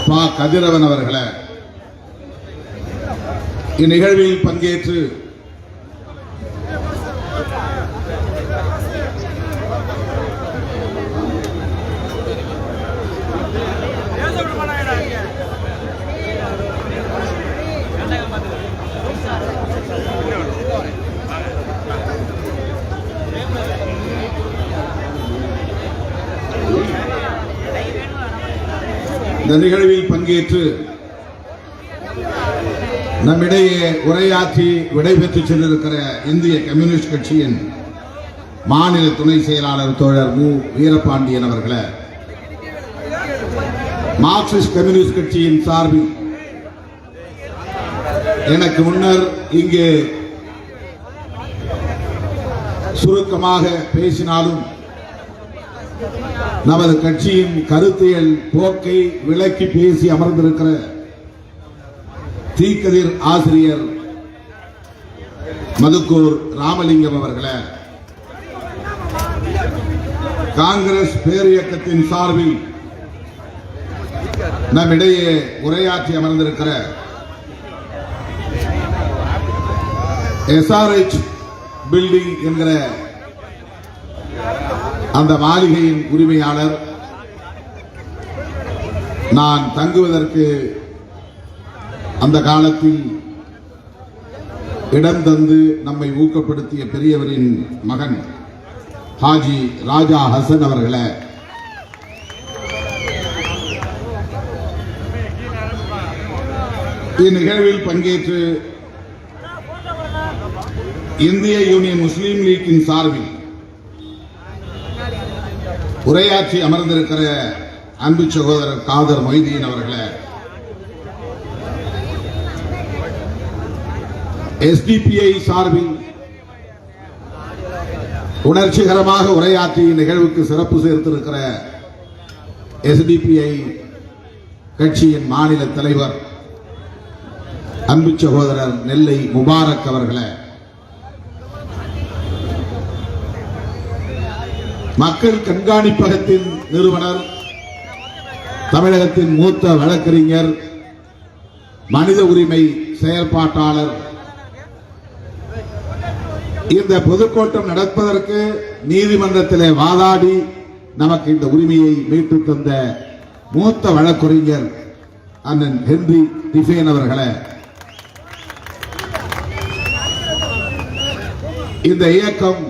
பா. கதிரவன் அவர்களே, இந்நிகழ்வில் பங்கேற்று இந்த நிகழ்வில் பங்கேற்று நம்மிடையே உரையாற்றி விடைபெற்று சென்றிருக்கிற இந்திய கம்யூனிஸ்ட் கட்சியின் மாநில துணை செயலாளர் தோழர் மு. வீரபாண்டியன் அவர்களே, மார்க்சிஸ்ட் கம்யூனிஸ்ட் கட்சியின் சார்பில் எனக்கு முன்னர் இங்கே சுருக்கமாக பேசினாலும் நமது கட்சியின் கருத்தியல் போக்கை விளக்கி பேசி அமர்ந்திருக்கிற தீக்கதிர் ஆசிரியர் மதுக்கூர் ராமலிங்கம் அவர்களே, காங்கிரஸ் பேரியக்கத்தின் சார்பில் நம்மிடையே உரையாற்றி அமர்ந்திருக்கிற SRH பில்டிங் என்கிற அந்த மாளிகையின் உரிமையாளர், நான் தங்குவதற்கு அந்த காலத்தில் இடம் தந்து நம்மை ஊக்கப்படுத்திய பெரியவரின் மகன் ஹாஜி ராஜா ஹசன் அவர்களே, இந்நிகழ்வில் பங்கேற்று இந்திய யூனியன் முஸ்லீம் லீக்கின் சார்பில் உரையாற்றி அமர்ந்திருக்கிற அன்பு சகோதரர் காதர் மொய்தீன் அவர்களே, SDPI சார்பில் உணர்ச்சிகரமாக உரையாற்றி நிகழ்வுக்கு சிறப்பு சேர்த்திருக்கிற SDPI கட்சியின் மாநில தலைவர் அன்பு சகோதரர் நெல்லை முபாரக் அவர்களே, மக்கள் கண்காணிப்பகத்தின் நிறுவனர், தமிழகத்தின் மூத்த வழக்கறிஞர், மனித உரிமை செயற்பாட்டாளர், இந்த பொதுக்கூட்டம் நடப்பதற்கு நீதிமன்றத்திலே வாதாடி நமக்கு இந்த உரிமையை மீட்டு தந்த மூத்த வழக்கறிஞர் அண்ணன் ஹென்றி டிஃபேன் அவர்களே, இந்த இயக்கம்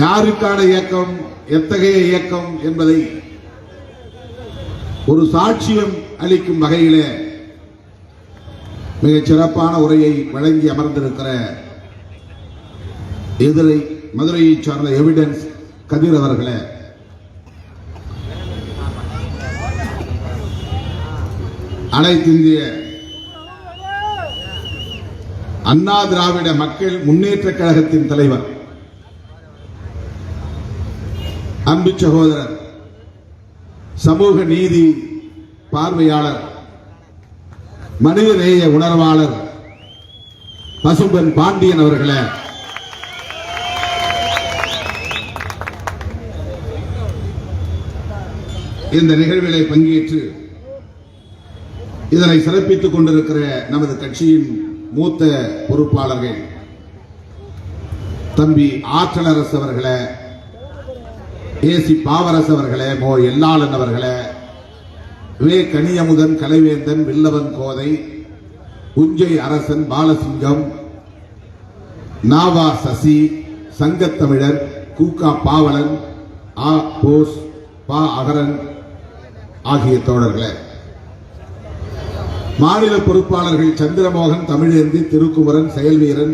யாருக்கான இயக்கம், எத்தகைய இயக்கம் என்பதை ஒரு சாட்சியம் அளிக்கும் வகையிலே மிகச் சிறப்பான உரையை வழங்கி அமர்ந்திருக்கிற மதுரையைச் சார்ந்த எவிடன்ஸ் கதிர் அவர்களே, அனைத்து இந்திய அண்ணா திராவிட மக்கள் முன்னேற்ற கழகத்தின் தலைவர் அன்பு சகோதரர், சமூக நீதி பார்வையாளர், மனிதநேய உணர்வாளர் பசும்பன் பாண்டியன் அவர்களே, இந்த நிகழ்விலே பங்கேற்று இதனை சிறப்பித்துக் கொண்டிருக்கிற நமது கட்சியின் மூத்த பொறுப்பாளர்கள் தம்பி ஆற்றலரசு அவர்களே, ஏசி பாவரசு அவர்களே, மோ எல்லாளன் அவர்களே, வே கனியமுதன், கலைவேந்தன், வில்லவன் கோதை, உஞ்சை அரசன், பாலசிங்கம், நாவா சசி, சங்கத்தமிழர், கூக்கா பாவலன், ஆ போஸ், பா அகரன் ஆகிய தோழர்களே, மாநில பொறுப்பாளர்கள் சந்திரமோகன், தமிழேந்தி, திருக்குமரன், செயல்வீரன்,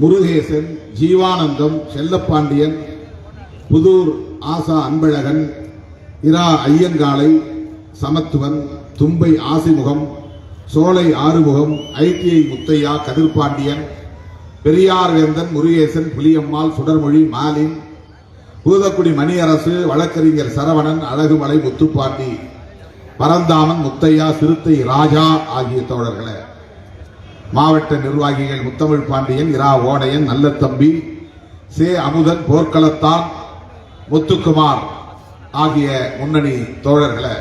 முருகேசன், ஜீவானந்தம், செல்லப்பாண்டியன், புதூர் ஆசா அன்பழகன், இரா ஐயங்காலை, சமத்துவன், தும்பை ஆசிமுகம், சோலை ஆறுமுகம், ITI முத்தையா, கதிர்பாண்டியன், பெரியார் வேந்தன், முருகேசன், புலியம்மாள், சுடர்மொழி, மாலின், பூதக்குடி மணியரசு, வழக்கறிஞர் சரவணன், அழகுமலை, முத்துப்பாண்டி, பரந்தாமன், முத்தையா, சிறுத்தை ராஜா ஆகிய தோழர்களே, மாவட்ட நிர்வாகிகள் முத்தமிழ் பாண்டியன், இரா ஓடையன், நல்லத்தம்பி, சே அமுதன், போர்க்களத்தான், முத்துக்குமார் ஆகிய முன்னணி தோழர்களே,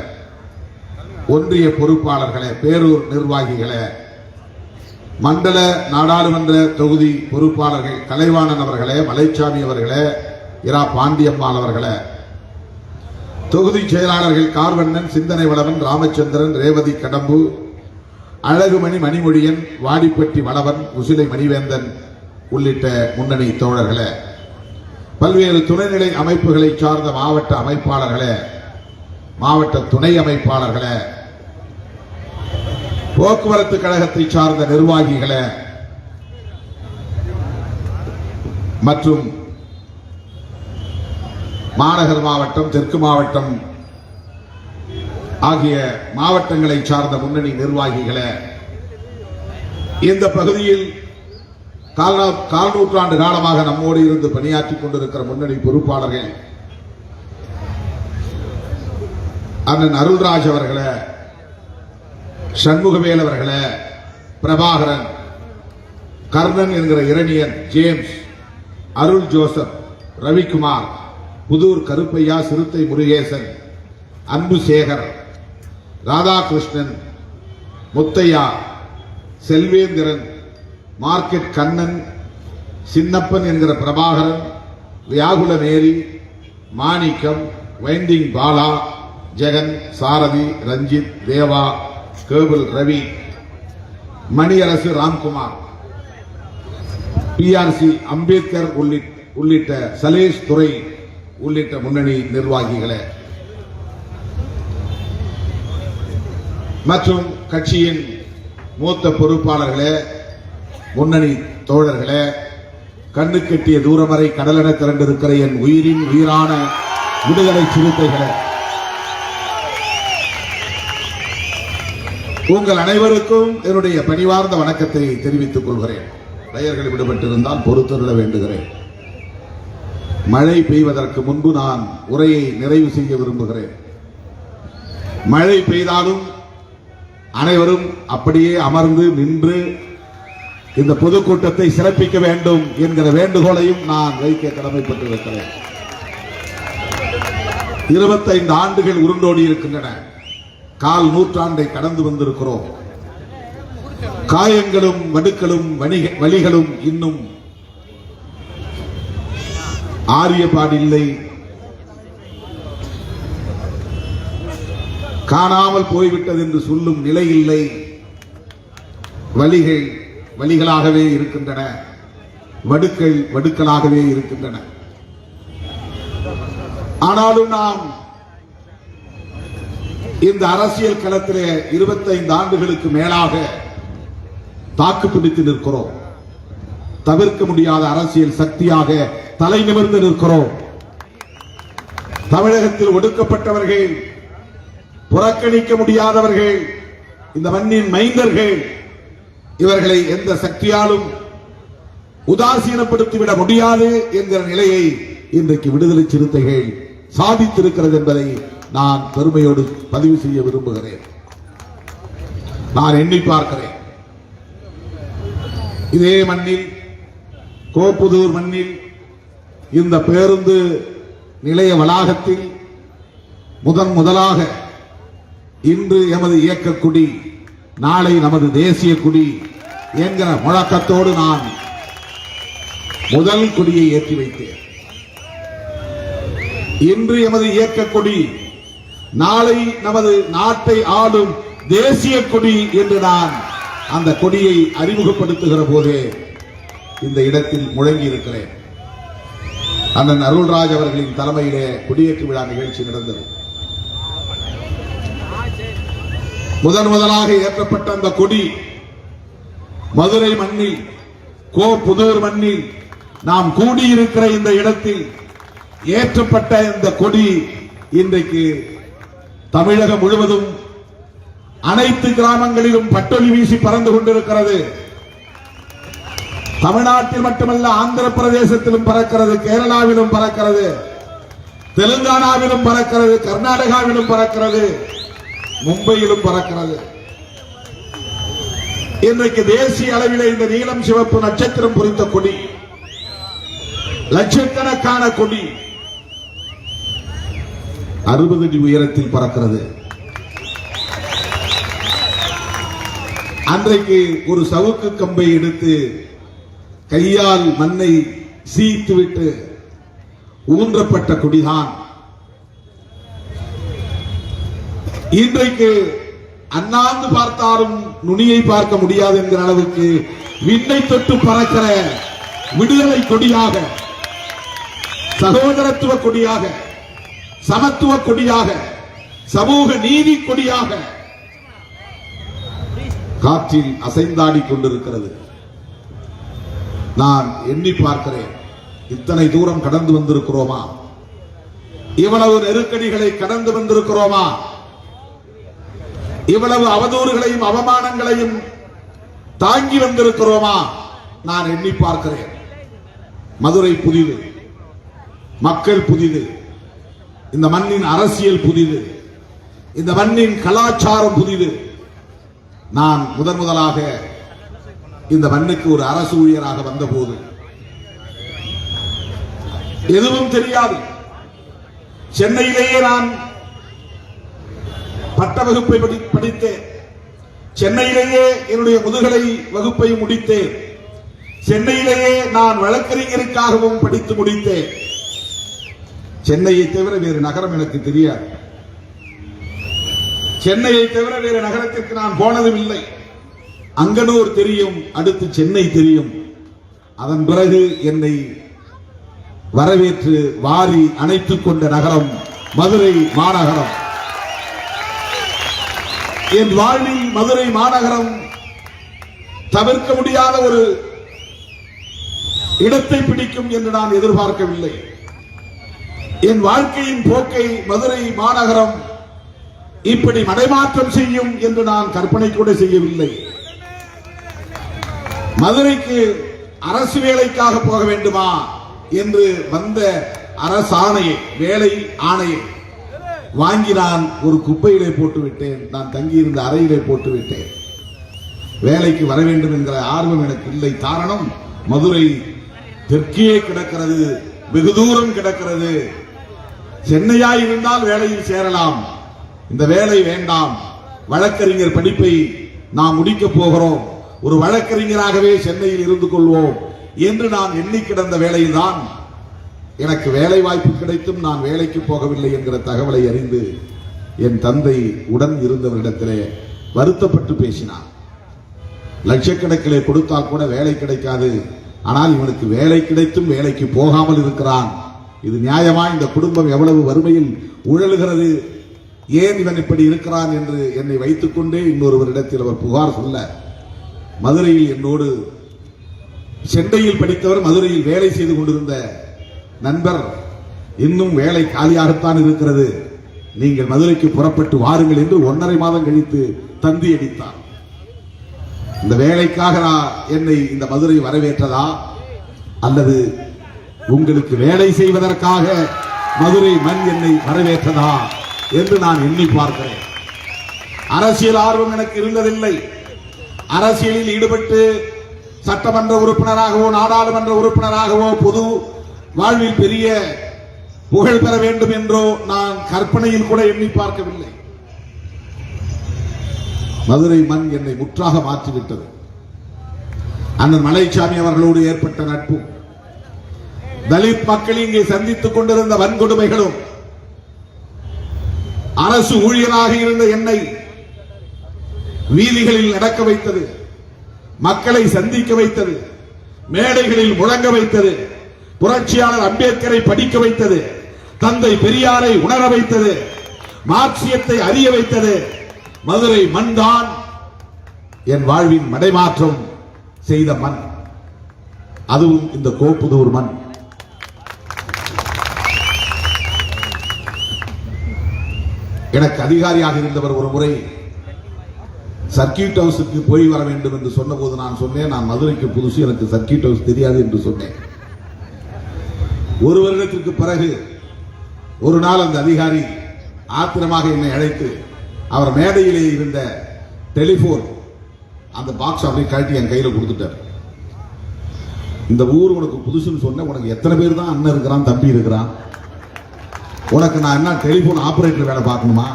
ஒன்றிய பொறுப்பாளர்களே, பேரூர் நிர்வாகிகளே, மண்டல நாடாளுமன்ற தொகுதி பொறுப்பாளர்கள் கலைவாணன் அவர்களே, மலைச்சாமி அவர்களே, இரா பாண்டியம்மாள் அவர்களே, தொகுதி செயலாளர்கள் கார்வண்ணன், சிந்தனை வளவன், ராமச்சந்திரன், ரேவதி கடம்பு, அழகுமணி, மணிமொழியன், வாடிப்பட்டி வளவன், உசிலை மணிவேந்தன் உள்ளிட்ட முன்னணி தோழர்களே, பல்வேறு துணைநிலை அமைப்புகளை சார்ந்த மாவட்ட அமைப்பாளர்களே, மாவட்ட துணை அமைப்பாளர்களே, போக்குவரத்து கழகத்தை சார்ந்த நிர்வாகிகளே மற்றும் மாநகர் மாவட்டம், தெற்கு மாவட்டம் ஆகிய மாவட்டங்களை சார்ந்த முன்னணி நிர்வாகிகளே, இந்த பகுதியில் கால் நூற்றாண்டு காலமாக நம்மோடு இருந்து பணியாற்றிக் கொண்டிருக்கிற முன்னணி பொறுப்பாளர்கள் அண்ணன் அருள்ராஜ் அவர்களே, சண்முகவேல் அவர்களே, பிரபாகரன், கர்ணன் என்கிற இரணியன், ஜேம்ஸ், அருள் ஜோசப், ரவிக்குமார், புதூர் கருப்பையா, சிறுத்தை முருகேசன், அன்பு சேகர், ராதாகிருஷ்ணன், முத்தையா, செல்வேந்திரன், மார்க்கெட் கண்ணன், சின்னப்பன் என்கிற பிரபாகரன், வியாகுல மேரி, மாணிக்கம், வைண்டிங் பாலா, ஜெகன், சாரதி, ரஞ்சித், தேவா, கேபிள் ரவி, மணியரசு, ராம்குமார், பிஆர்சி அம்பேத்கர் உள்ளிட்ட சலேஷ் துறை உள்ளிட்ட முன்னணி நிர்வாகிகளே மற்றும் கட்சியின் மூத்த பொறுப்பாளர்களே, முன்னணி தோழர்களே, கண்ணு கெட்டிய தூரம் வரை கடலென திரண்டிருக்கிற என் உயிரின் உயிரான விடுதலை சிறுத்தைகளே, உங்கள் அனைவருக்கும் என்னுடைய பணிவார்ந்த வணக்கத்தை தெரிவித்துக் கொள்கிறேன். பெயர்கள் விடுபட்டிருந்தால் பொறுத்தருள வேண்டுகிறேன். மழை பெய்வதற்கு முன்பு நான் உரையை நிறைவு செய்ய விரும்புகிறேன். மழை பெய்தாலும் அனைவரும் அப்படியே அமர்ந்து நின்று இந்த பொதுக்கூட்டத்தை சிறப்பிக்க வேண்டும் என்கிற வேண்டுகோளையும் நான் வைக்க கடமைப்பட்டிருக்கிறேன். 25 ஆண்டுகள் உருண்டோடி இருக்கின்றன. கால் நூற்றாண்டை கடந்து வந்திருக்கிறோம். காயங்களும் வடுக்களும் வலிகளும் இன்னும் ஆரியபாடில்லை, காணாமல் போய்விட்டது என்று சொல்லும் நிலை இல்லை. வலிகள் வலிகளாகவே இருக்கின்றன, வடுக்கள் வடுக்களாகவே இருக்கின்றன. ஆனாலும் நாம் இந்த அரசியல் களத்திலே 25 ஆண்டுகளுக்கு மேலாக தாக்குப்பிடித்து நிற்கிறோம். தவிர்க்க முடியாத அரசியல் சக்தியாக தலை நிமிர்ந்து நிற்கிறோம். தமிழகத்தில் ஒடுக்கப்பட்டவர்கள், புறக்கணிக்க முடியாதவர்கள், இந்த மண்ணின் மைந்தர்கள், இவர்களை எந்த சக்தியாலும் உதாசீனப்படுத்திவிட முடியாது என்கிற நிலையை இன்றைக்கு விடுதலை சிறுத்தைகள் சாதித்திருக்கிறது என்பதை நான் பெருமையோடு பதிவு செய்ய விரும்புகிறேன். நான் எண்ணி பார்க்கிறேன், இதே மண்ணில், கோப்புதூர் மண்ணில், இந்த பேருந்து நிலைய வளாகத்தில் முதலாக இன்று எமது இயக்க கொடி, நாளை நமது தேசிய கொடி என்கிற முழக்கத்தோடு நான் முதல் கொடியை ஏற்றி வைத்தேன். இன்று எமது இயக்க கொடி, நாளை நமது நாட்டை ஆளும் தேசிய கொடி என்று நான் அந்த கொடியை அறிமுகப்படுத்துகிற போதே இந்த இடத்தில் முழங்கி இருக்கிறேன். அண்ணன் அருள்ராஜ் அவர்களின் தலைமையிலே கொடியேற்று விழா நிகழ்ச்சி நடந்தது. முதலாக ஏற்றப்பட்ட அந்த கொடி மதுரை மண்ணில், கோப்புதூர் மண்ணில், நாம் கூடியிருக்கிற இந்த இடத்தில் ஏற்றப்பட்ட இந்த கொடி இன்றைக்கு தமிழகம் முழுவதும் அனைத்து கிராமங்களிலும் பட்டொலி வீசி பறந்து கொண்டிருக்கிறது. தமிழ்நாட்டில் மட்டுமல்ல, ஆந்திர பிரதேசத்திலும் பறக்கிறது, கேரளாவிலும் பறக்கிறது, தெலுங்கானாவிலும் பறக்கிறது, கர்நாடகாவிலும் பறக்கிறது, மும்பையிலும் பறக்கிறது. இன்றைக்கு தேசிய அளவிலே இந்த நீலம் சிவப்பு நட்சத்திரம் பொறித்த கொடி, லட்சக்கணக்கான கொடி 60 அடி உயரத்தில் பறக்கிறது. அன்றைக்கு ஒரு சவுக்கு கம்பை எடுத்து கையால் மண்ணை சீத்துவிட்டு ஊன்றப்பட்ட கொடிதான் இன்றைக்கு அண்ணாந்து பார்த்தாலும் நுனியை பார்க்க முடியாது என்கிற அளவுக்கு விண்ணை தொட்டு பறக்கிற விடுதலை கொடியாக, சகோதரத்துவ கொடியாக, சமத்துவ கொடியாக, சமூக நீதி கொடியாக காற்றில் அசைந்தாடி கொண்டிருக்கிறது. நான் எண்ணி பார்க்கிறேன், இத்தனை தூரம் கடந்து வந்திருக்கிறோமா? இவ்வளவு நெருக்கடிகளை கடந்து வந்திருக்கிறோமா? இவ்வளவு அவதூறுகளையும் அவமானங்களையும் தாங்கி வந்திருக்கிறோமா? நான் எண்ணி பார்க்கிறேன். மதுரை புதிது, மக்கள் புதிது, இந்த மண்ணின் அரசியல் புதிது, இந்த மண்ணின் கலாச்சாரம் புதிது. நான் முதலாக இந்த மண்ணுக்கு ஒரு அரசு ஊழியராக வந்தபோது எதுவும் தெரியாது. சென்னையிலேயே நான் பட்ட வகுப்பை படித்தேன். சென்னையிலேயே என்னுடைய முதுகலை வகுப்பை முடித்தேன். சென்னையிலேயே நான் வழக்கறிஞருக்காகவும் படித்து முடித்தேன். சென்னையை தவிர வேறு நகரம் எனக்கு தெரியாது. சென்னையை தவிர வேறு நகரத்திற்கு நான் போனதும் இல்லை. அங்கனூர் தெரியும், அடுத்து சென்னை தெரியும். அதன் பிறகு என்னை வரவேற்று வாரி அணைத்துக் கொண்ட நகரம் மதுரை மாநகரம். என் வாழ்வில் மதுரை மாநகரம் தவிர்க்க முடியாத ஒரு இடத்தை பிடிக்கும் என்று நான் எதிர்பார்க்கவில்லை. என் வாழ்க்கையின் போக்கை மதுரை மாநகரம் இப்படி மடைமாற்றம் செய்யும் என்று நான் கற்பனை கூட செய்யவில்லை. மதுரைக்கு அரசு வேலைக்காக போக வேண்டுமா என்று வந்த அரசாணையை, வேலை ஆணையை வாங்கி நான் ஒரு குப்பையிலே போட்டு விட்டேன். நான் தங்கியிருந்த அறையிலே போட்டு விட்டேன். வேலைக்கு வர வேண்டும் என்கிற ஆர்வம் எனக்கு இல்லை. காரணம், மதுரை தெற்கே கிடக்கிறது, வெகு தூரம் கிடக்கிறது. சென்னையாய் இருந்தால் வேலையில் சேரலாம், இந்த வேலை வேண்டாம். வழக்கறிஞர் படிப்பை நாம் முடிக்கப் போகிறோம், ஒரு வழக்கறிஞராகவே சென்னையில் இருந்து கொள்வோம் என்று நான் எண்ணி கிடந்த வேளையில்தான் எனக்கு வேலை வாய்ப்பு கிடைத்தும் நான் வேலைக்கு போகவில்லை என்கிற தகவலை அறிந்து என் தந்தை உடன் இருந்தவரிடத்திலே வருத்தப்பட்டு பேசினார். லட்சக்கணக்கிலே கொடுத்தால் கூட வேலை கிடைக்காது, ஆனால் இவனுக்கு வேலை கிடைத்தும் வேலைக்கு போகாமல் இருக்கிறான். இது நியாயமா? இந்த குடும்பம் எவ்வளவு வறுமையில் உழலுகிறது, ஏன் இவன் இப்படி இருக்கிறான் என்று என்னை வைத்துக் கொண்டே இன்னொருவரிடத்தில் அவர் புகார் சொல்ல, மதுரையில் என்னோடு சென்னையில் படித்தவர் மதுரையில் வேலை செய்து கொண்டிருந்த நண்பர், இன்னும் வேலை காலியாகத்தான் இருக்கிறது, நீங்கள் மதுரைக்கு புறப்பட்டு வாருங்கள் என்று 1.5 மாதம் கழித்து தந்தி அடித்தார். இந்த வேலைக்காக என்னை இந்த மதுரை வரவேற்றதா, அல்லது உங்களுக்கு வேலை செய்வதற்காக மதுரை மண் என்னை வரவேற்றதா என்று நான் எண்ணி பார்க்கிறேன். அரசியல் ஆர்வம் எனக்கு இருந்ததில்லை. அரசியலில் ஈடுபட்டு சட்டமன்ற உறுப்பினராகவோ நாடாளுமன்ற உறுப்பினராகவோ பொது வாழ்வில் பெரிய புகழ் பெற வேண்டும் என்றோ நான் கற்பனையில் கூட எண்ணி பார்க்கவில்லை. மதுரை மண் என்னை முற்றாக மாற்றிவிட்டது. அண்ணன் மலைச்சாமி அவர்களோடு ஏற்பட்ட நட்பு, தலித் மக்கள் இங்கே சந்தித்துக் கொண்டிருந்த வன்கொடுமைகளும், அரசு ஊழியராக இருந்த என்னை வீதிகளில் நடக்க வைத்தது, மக்களை சந்திக்க வைத்தது, மேடைகளில் முழங்க வைத்தது, புரட்சியாளர் அம்பேத்கரை படிக்க வைத்தது, தந்தை பெரியாரை உணர வைத்தது, மார்க்சியத்தை அறிய வைத்தது மதுரை மண்தான். என் வாழ்வின் மடைமாற்றம் செய்த மண், அதுவும் இந்த கோப்புதூர் மண். எனக்கு அதிகாரியாக இருந்தவர் ஒரு முறை சர்க்கியூட் ஹவுஸுக்கு போய் வர வேண்டும் என்று சொன்னபோது நான் சொன்னேன், நான் மதுரைக்கு புதுசு, எனக்கு சர்க்கியூட் ஹவுஸ் தெரியாது என்று சொன்னேன். ஒரு வருடத்திற்கு பிறகு ஒரு நாள் அந்த அதிகாரி ஆத்திரமாக என்னை அழைத்து அவர் மேடையிலே இருந்த டெலிபோன் அந்த பாக்ஸ் அப்படியே கழட்டி என் கையில கொடுத்துட்டார். இந்த ஊர் உனக்கு புதுசுன்னு சொன்ன, உனக்கு எத்தனை பேர் தான் அண்ணன் இருக்கிறான், தம்பி இருக்கிறான், உனக்கு நான் என்ன டெலிபோன் ஆபரேட்டர் வேலை பார்க்கணுமா?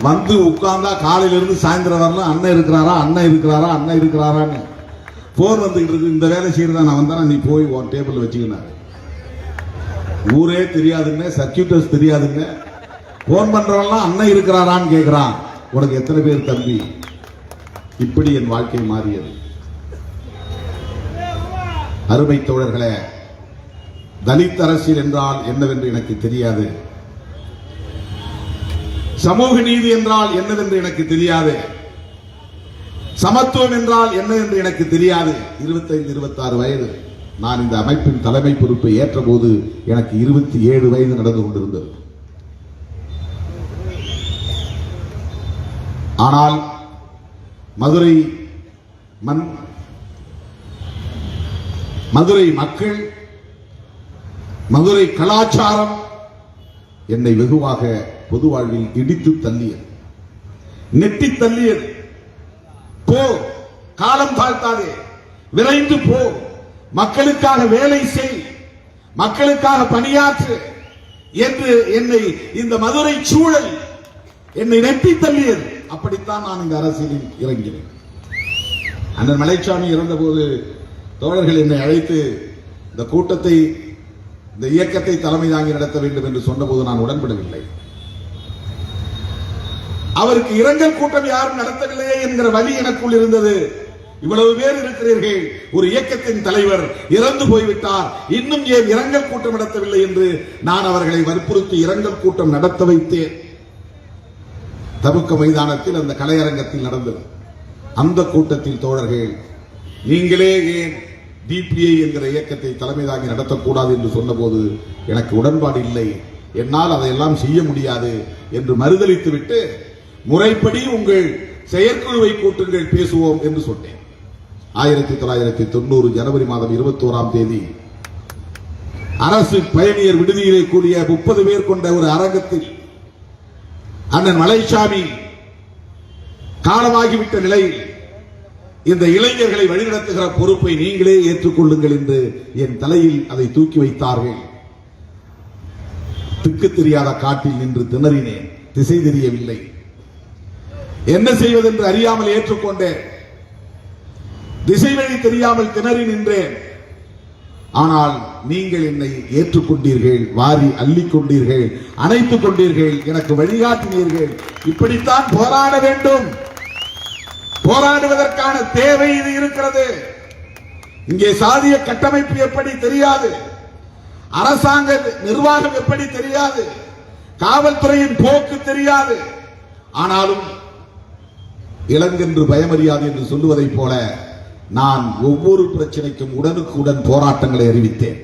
வந்து உட்கார்ந்தா காலையில இருந்து சாயந்தரம் வரலாம் அண்ணன் இருக்கிறாரா அண்ணன் இருக்கிறாரா அண்ணன் இருக்கிறாரான்னு போன் வந்துகிட்டு இருக்கு. இந்த வேலை செய்யறதா நான் வந்தா நீ போய் உன் டேபிள் வச்சுக்கினாரு. ஊரே தெரியாதுங்க, சர்க்கியூட்டர்ஸ் தெரியாதுங்க. போன் பண்றவெல்லாம் அண்ணன் இருக்கிறாரான்னு கேட்கிறான். உனக்கு எத்தனை பேர் தம்பி? இப்படி என் வாழ்க்கை மாறியது. அருமை தோழர்களே, தலித் அரசியல் என்றால் என்னவென்று எனக்கு தெரியாது. சமூக நீதி என்றால் என்னவென்று எனக்கு தெரியாது. சமத்துவம் என்றால் என்ன என்று எனக்கு தெரியாது. 25-26 வயது நான் இந்த அமைப்பின் தலைமை பொறுப்பை ஏற்ற போது எனக்கு 27 வயது நடந்து கொண்டிருந்தது. ஆனால் மதுரை மக்கள், மதுரை கலாச்சாரம் என்னை வெகுவாக பொது வாழ்வில் இடித்து தள்ளியது, நெட்டி தள்ளியது. போ, காலம் தாழ்த்தாதே, விரைந்து போ, மக்களுக்காக வேலை செய், மக்களுக்காக பணியாற்று என்று என்னை இந்த மதுரை சூழல் என்னை நெட்டி தள்ளியது. அப்படித்தான் நான் இந்த அரசியலில் இறங்கினேன். அண்ணன் மலைச்சாமி இறந்தபோது தோழர்கள் என்னை அழைத்து இந்த கூட்டத்தை, இந்த இயக்கத்தை தலைமை தாங்கி நடத்த வேண்டும் என்று சொன்னபோது நான் உடன்படவில்லை. அவருக்கு இரங்கல் கூட்டம் யாரும் நடத்தவில்லையே என்கிற வலி எனக்குள் இருந்தது. இவ்வளவு பேர் இருக்கிறீர்கள், ஒரு இயக்கத்தின் தலைவர் இறந்து போய்விட்டார், இன்னும் ஏன் இரங்கல் கூட்டம் நடத்தவில்லை என்று நான் அவர்களை வற்புறுத்தி இரங்கல் கூட்டம் நடத்த வைத்தேன். தபுக்க மைதானத்தில் அந்த கலையரங்கத்தில் நடந்தது. அந்த கூட்டத்தில் தோழர்கள், நீங்களே ஏன் டிபிஐ என்கிற இயக்கத்தை தலைமை தாங்கி நடத்தக்கூடாது என்று சொன்னபோது எனக்கு உடன்பாடு இல்லை, என்னால் அதையெல்லாம் செய்ய முடியாது என்று மறுதளித்துவிட்டு, முறைப்படி உங்கள் செயற்குழுவை கூட்டுங்கள், பேசுவோம் என்று சொன்னேன். 1990 ஜனவரி மாதம் 21ஆம் தேதி அரசு பயணியர் விடுதியிலே கூடிய 30 பேர் கொண்ட ஒரு அரங்கத்தில் அண்ணன் மலைச்சாமி காலமாகிவிட்ட நிலையில் இந்த இளைஞர்களை வழிநடத்துகிற பொறுப்பை நீங்களே ஏற்றுக்கொள்ளுங்கள் என்று என் தலையில் அதை தூக்கி வைத்தார்கள். திக்கு தெரியாத காட்டில் நின்று திணறினேன், திசை தெரியவில்லை, என்ன செய்வதென்று அறியாமல் ஏற்றுக்கொண்டேன், திசை வழி தெரியாமல் திணறி நின்றேன். ஆனால் நீங்கள் என்னை ஏற்றுக்கொண்டீர்கள், வாரி அள்ளிக் கொண்டீர்கள், அணைத்துக் கொண்டீர்கள், எனக்கு வழிகாட்டினீர்கள். இப்படித்தான் போராட வேண்டும், போராடுவதற்கான தேவை இது இருக்கிறது. இங்கே சாதிய கட்டமைப்பு எப்படி தெரியாது, அரசாங்க நிர்வாகம் எப்படி தெரியாது, காவல்துறையின் போக்கு தெரியாது. ஆனாலும் இளங்கென்று பயமறியாது என்று சொல்லுவதைப் போல நான் ஒவ்வொரு பிரச்சனைக்கும் உடனுக்குடன் போராட்டங்களை அறிவித்தேன்,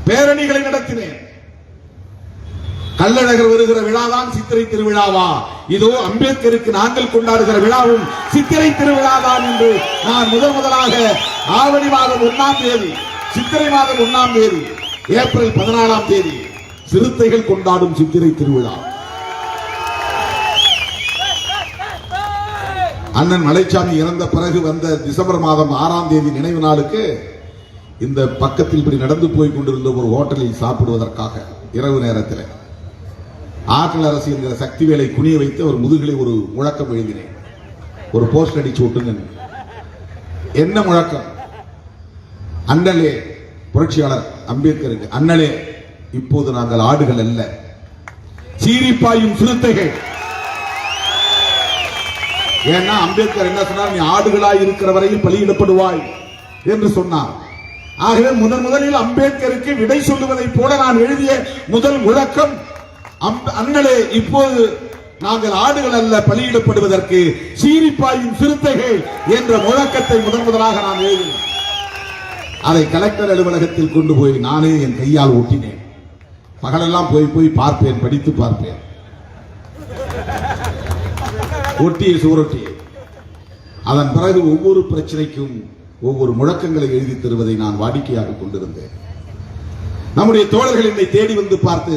பேரணிகளை நடத்தினேன். கள்ளழகர் வருகிற விழாதான் சித்திரை திருவிழாவா? இதோ அம்பேத்கருக்கு நாங்கள் கொண்டாடுகிற விழாவும் சித்திரை திருவிழாதான் என்று நான் முதலாக ஆவணி மாதம் 1ஆம் தேதி, சித்திரை மாதம் 1ஆம் தேதி, ஏப்ரல் 14ஆம் தேதி சிறுத்தைகள் கொண்டாடும் சித்திரை திருவிழா. அண்ணன் மலைச்சாமி இறந்த பிறகு வந்த டிசம்பர் மாதம் 6ஆம் தேதி நினைவு நாளுக்கு இந்த பக்கத்தில் இப்படி நடந்து போய் கொண்டிருந்த ஒரு ஹோட்டலில் சாப்பிடுவதற்காக இரவு நேரத்தில் ஆற்றல் அரசு என்கிற சக்தி வேலை குனிய வைத்து ஒரு முதுகிலே ஒரு முழக்கம் எழுதினேன், ஒரு போஸ்ட் அடிச்சு விட்டுங்க. என்ன முழக்கம்? அண்ணலே, புரட்சியாளர் அம்பேத்கருக்கு, அண்ணலே இப்போது நாங்கள் ஆடுகள் அல்ல, சீரிப்பாயும் சிறுத்தைகள். ஏன்னா அம்பேத்கர் என்ன சொன்னார்? நீ ஆடுகளாய் இருக்கிற வரையில் பலியிடப்படுவாய் என்று சொன்னார். ஆகவே முதலில் அம்பேத்கருக்கு விடை சொல்லுவதை போல நான் எழுதிய முதல் முழக்கம், அண்ணலே இப்போது நாங்கள் ஆடுகள் அல்ல, பலியிடப்படுவதற்கு சீரிப்பாயும் சிறுத்தைகள் என்ற முழக்கத்தை முதலாக நான் எழுதினேன். அதை கலெக்டர் அலுவலகத்தில் கொண்டு போய் நானே என் கையால் ஒட்டினேன். பகலெல்லாம் போய் பார்ப்பேன், படித்து பார்ப்பேன். ஒட்டிய சுவரொட்டிய. அதன் பிறகு ஒவ்வொரு பிரச்சனைக்கும் ஒவ்வொரு முழக்கங்களை எழுதி தருவதை நான் வாடிக்கையாக கொண்டிருந்தேன். நம்முடைய தோழர்கள் என்னை தேடி வந்து பார்த்து,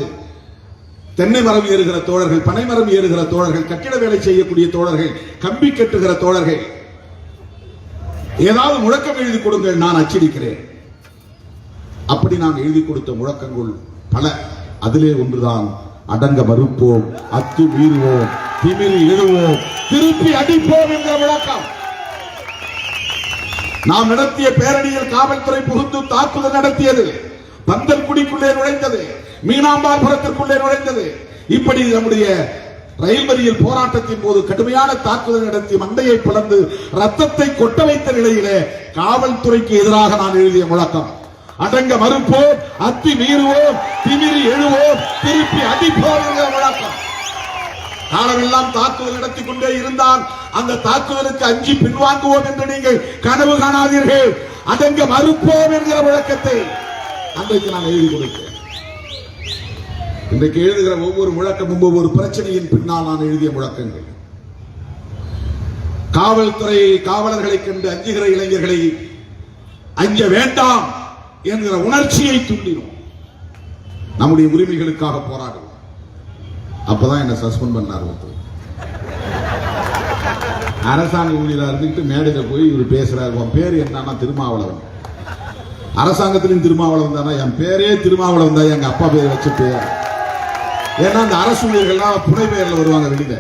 தென்னை மரம் ஏறுகிற தோழர்கள், பனை மரம் ஏறுகிற தோழர்கள், கட்டிட வேலை செய்யக்கூடிய தோழர்கள், கம்பி கட்டுகிற தோழர்கள், ஏதாவது முழக்கம் எழுதி கொடுங்கள், நான் அச்சடிக்கிறேன். அப்படி நான் எழுதி கொடுத்த முழக்கங்கள் பல. அதிலே ஒன்றுதான் அடங்க மறுப்போம், அத்துமீறுவோம், திமிரி எழுவோம், திருப்பி அடிப்போம் என்ற விளக்கம். நாம் நடத்திய பேரணியில் காவல்துறை புகுந்து தாக்குதல் நடத்தியது, பந்தல்குடிக்குள்ளே நுழைந்தது, மீனாம்பாள்புரத்திற்குள்ளே நுழைந்தது. இப்படி நம்முடைய ரயில் மறியல் போராட்டத்தின் போது கடுமையான தாக்குதல் நடத்தி மண்டையை பிளந்து ரத்தத்தை கொட்ட வைத்த நிலையிலே காவல்துறைக்கு எதிராக நான் எழுதிய முழக்கம் அடங்க மறுப்போம், அத்தி மீறுவோம், திமிரி எழுவோம், திருப்பி அடிப்போம் என்ற முழக்கம். காலமெல்லாம் தாக்குதல் நடத்தி கொண்டே இருந்தால் அந்த தாக்குதலுக்கு அஞ்சி பின்வாங்குவோம் என்று நீங்கள் கனவு காணாதீர்கள். அடங்க மறுப்போம் என்கிற முழக்கத்தை அன்றைக்கு நான் எழுதி கொடுத்தேன். இன்றைக்கு எழுதுகிற ஒவ்வொரு முழக்கமும் ஒவ்வொரு பிரச்சனையின் பின்னால் நான் எழுதிய முழக்கங்கள். காவல்துறை காவலர்களை கண்டு அஞ்சுகிற இளைஞர்களை அஞ்ச வேண்டாம் என்கிற உணர்ச்சியை தூண்டினோம். நம்முடைய உரிமைகளுக்காக போராடுவோம். அப்பதான் என்ன சஸ்பெண்ட் பண்ணார். அரசாங்க ஊழியராக இருந்துட்டு மேடையில போய் இவர் பேசுறாரு. உன் பேர் என்னன்னா திருமாவளவன். அரசாங்கத்திலும் திருமாவளவன் தானே? என் பேரே திருமாவளவன் தான், எங்க அப்பா பேர் வச்ச பேர். ஏன்னா அந்த அரசு ஊழியர்கள்லாம் புனை பெயர்ல வருவாங்க வெளியில.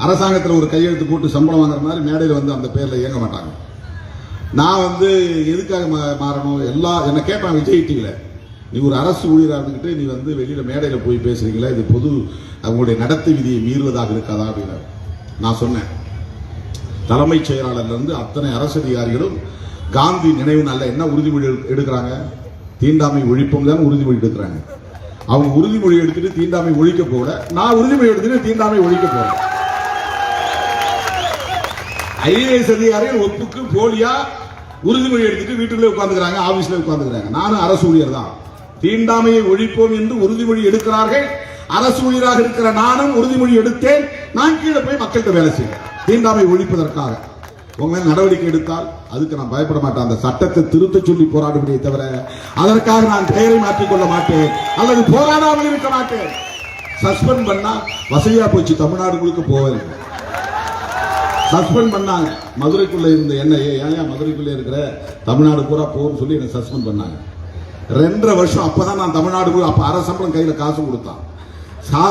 அரசாங்கத்தில் ஒரு கையெழுத்து போட்டு சம்பளம் வாங்குற மாதிரி மேடையில் வந்து அந்த பேர்ல இயங்க மாட்டாங்க. நான் வந்து எதுக்காக மாறணும் எல்லாம் என்ன கேட்பேன். விஜய் டிவில நீ ஒரு அரசு ஊழியராக இருந்துகிட்டு நீ வந்து வெளியில மேடையில போய் பேசுறீங்களா, இது பொது அவங்களுடைய நடத்தை விதியை மீறுவதாக இருக்காதா அப்படின்னு நான் சொன்னேன். தலைமைச் செயலாளர்ல இருந்து அத்தனை அரசு அதிகாரிகளும் காந்தி நினைவு நாள்ல என்ன உறுதிமொழி எடுக்கிறாங்க? தீண்டாமை ஒழிப்போம் தான் உறுதிமொழி எடுக்கிறாங்க. அவங்க உறுதிமொழி எடுத்துட்டு தீண்டாமை ஒழிக்க போல, நான் உறுதிமொழி எடுத்துட்டு தீண்டாமை ஒழிக்க போறேன். ஐஏஎஸ் அதிகாரிகள் ஒப்புக்கு போலியா உறுதிமொழி எடுத்துட்டு வீட்டுக்குள்ளே உட்கார்ந்துக்கிறாங்க, ஆபீஸ்ல உட்கார்ந்துக்கிறாங்க. நானும் அரசு ஊழியர் தான். தீண்டாமையை ஒழிப்போம் என்று உறுதிமொழி எடுக்கிறார்கள். அரசு ஊழியராக இருக்கிற நானும் உறுதிமொழி எடுத்தேன். நான் கீழே போய் மக்கள்கிட்ட வேலை செய்வேன் தீண்டாமை ஒழிப்பதற்காக. உங்க மேல் நடவடிக்கை எடுத்தால் அதுக்கு நான் பயப்பட மாட்டேன். அந்த சட்டத்தை திருத்த சொல்லி போராடுவதை தவிர அதற்காக நான் பெயரை மாற்றிக்கொள்ள மாட்டேன் அல்லது போராடாமல் இருக்க மாட்டேன். சஸ்பெண்ட் பண்ணா வசதியா போச்சு, தமிழ்நாடு முழுக்க போவேன். சஸ்பெண்ட் பண்ணாங்க. மதுரைக்குள்ள இருந்த என்ன ஏன் மதுரைக்குள்ள இருக்கிற தமிழ்நாடு பூரா போன்னு சொல்லி என்ன சஸ்பெண்ட் பண்ணாங்க. 2.5 வருஷம். அப்பதான் நான் தமிழ்நாடு அப்ப அரசம்பளம் கையில காசு கொடுத்தான்.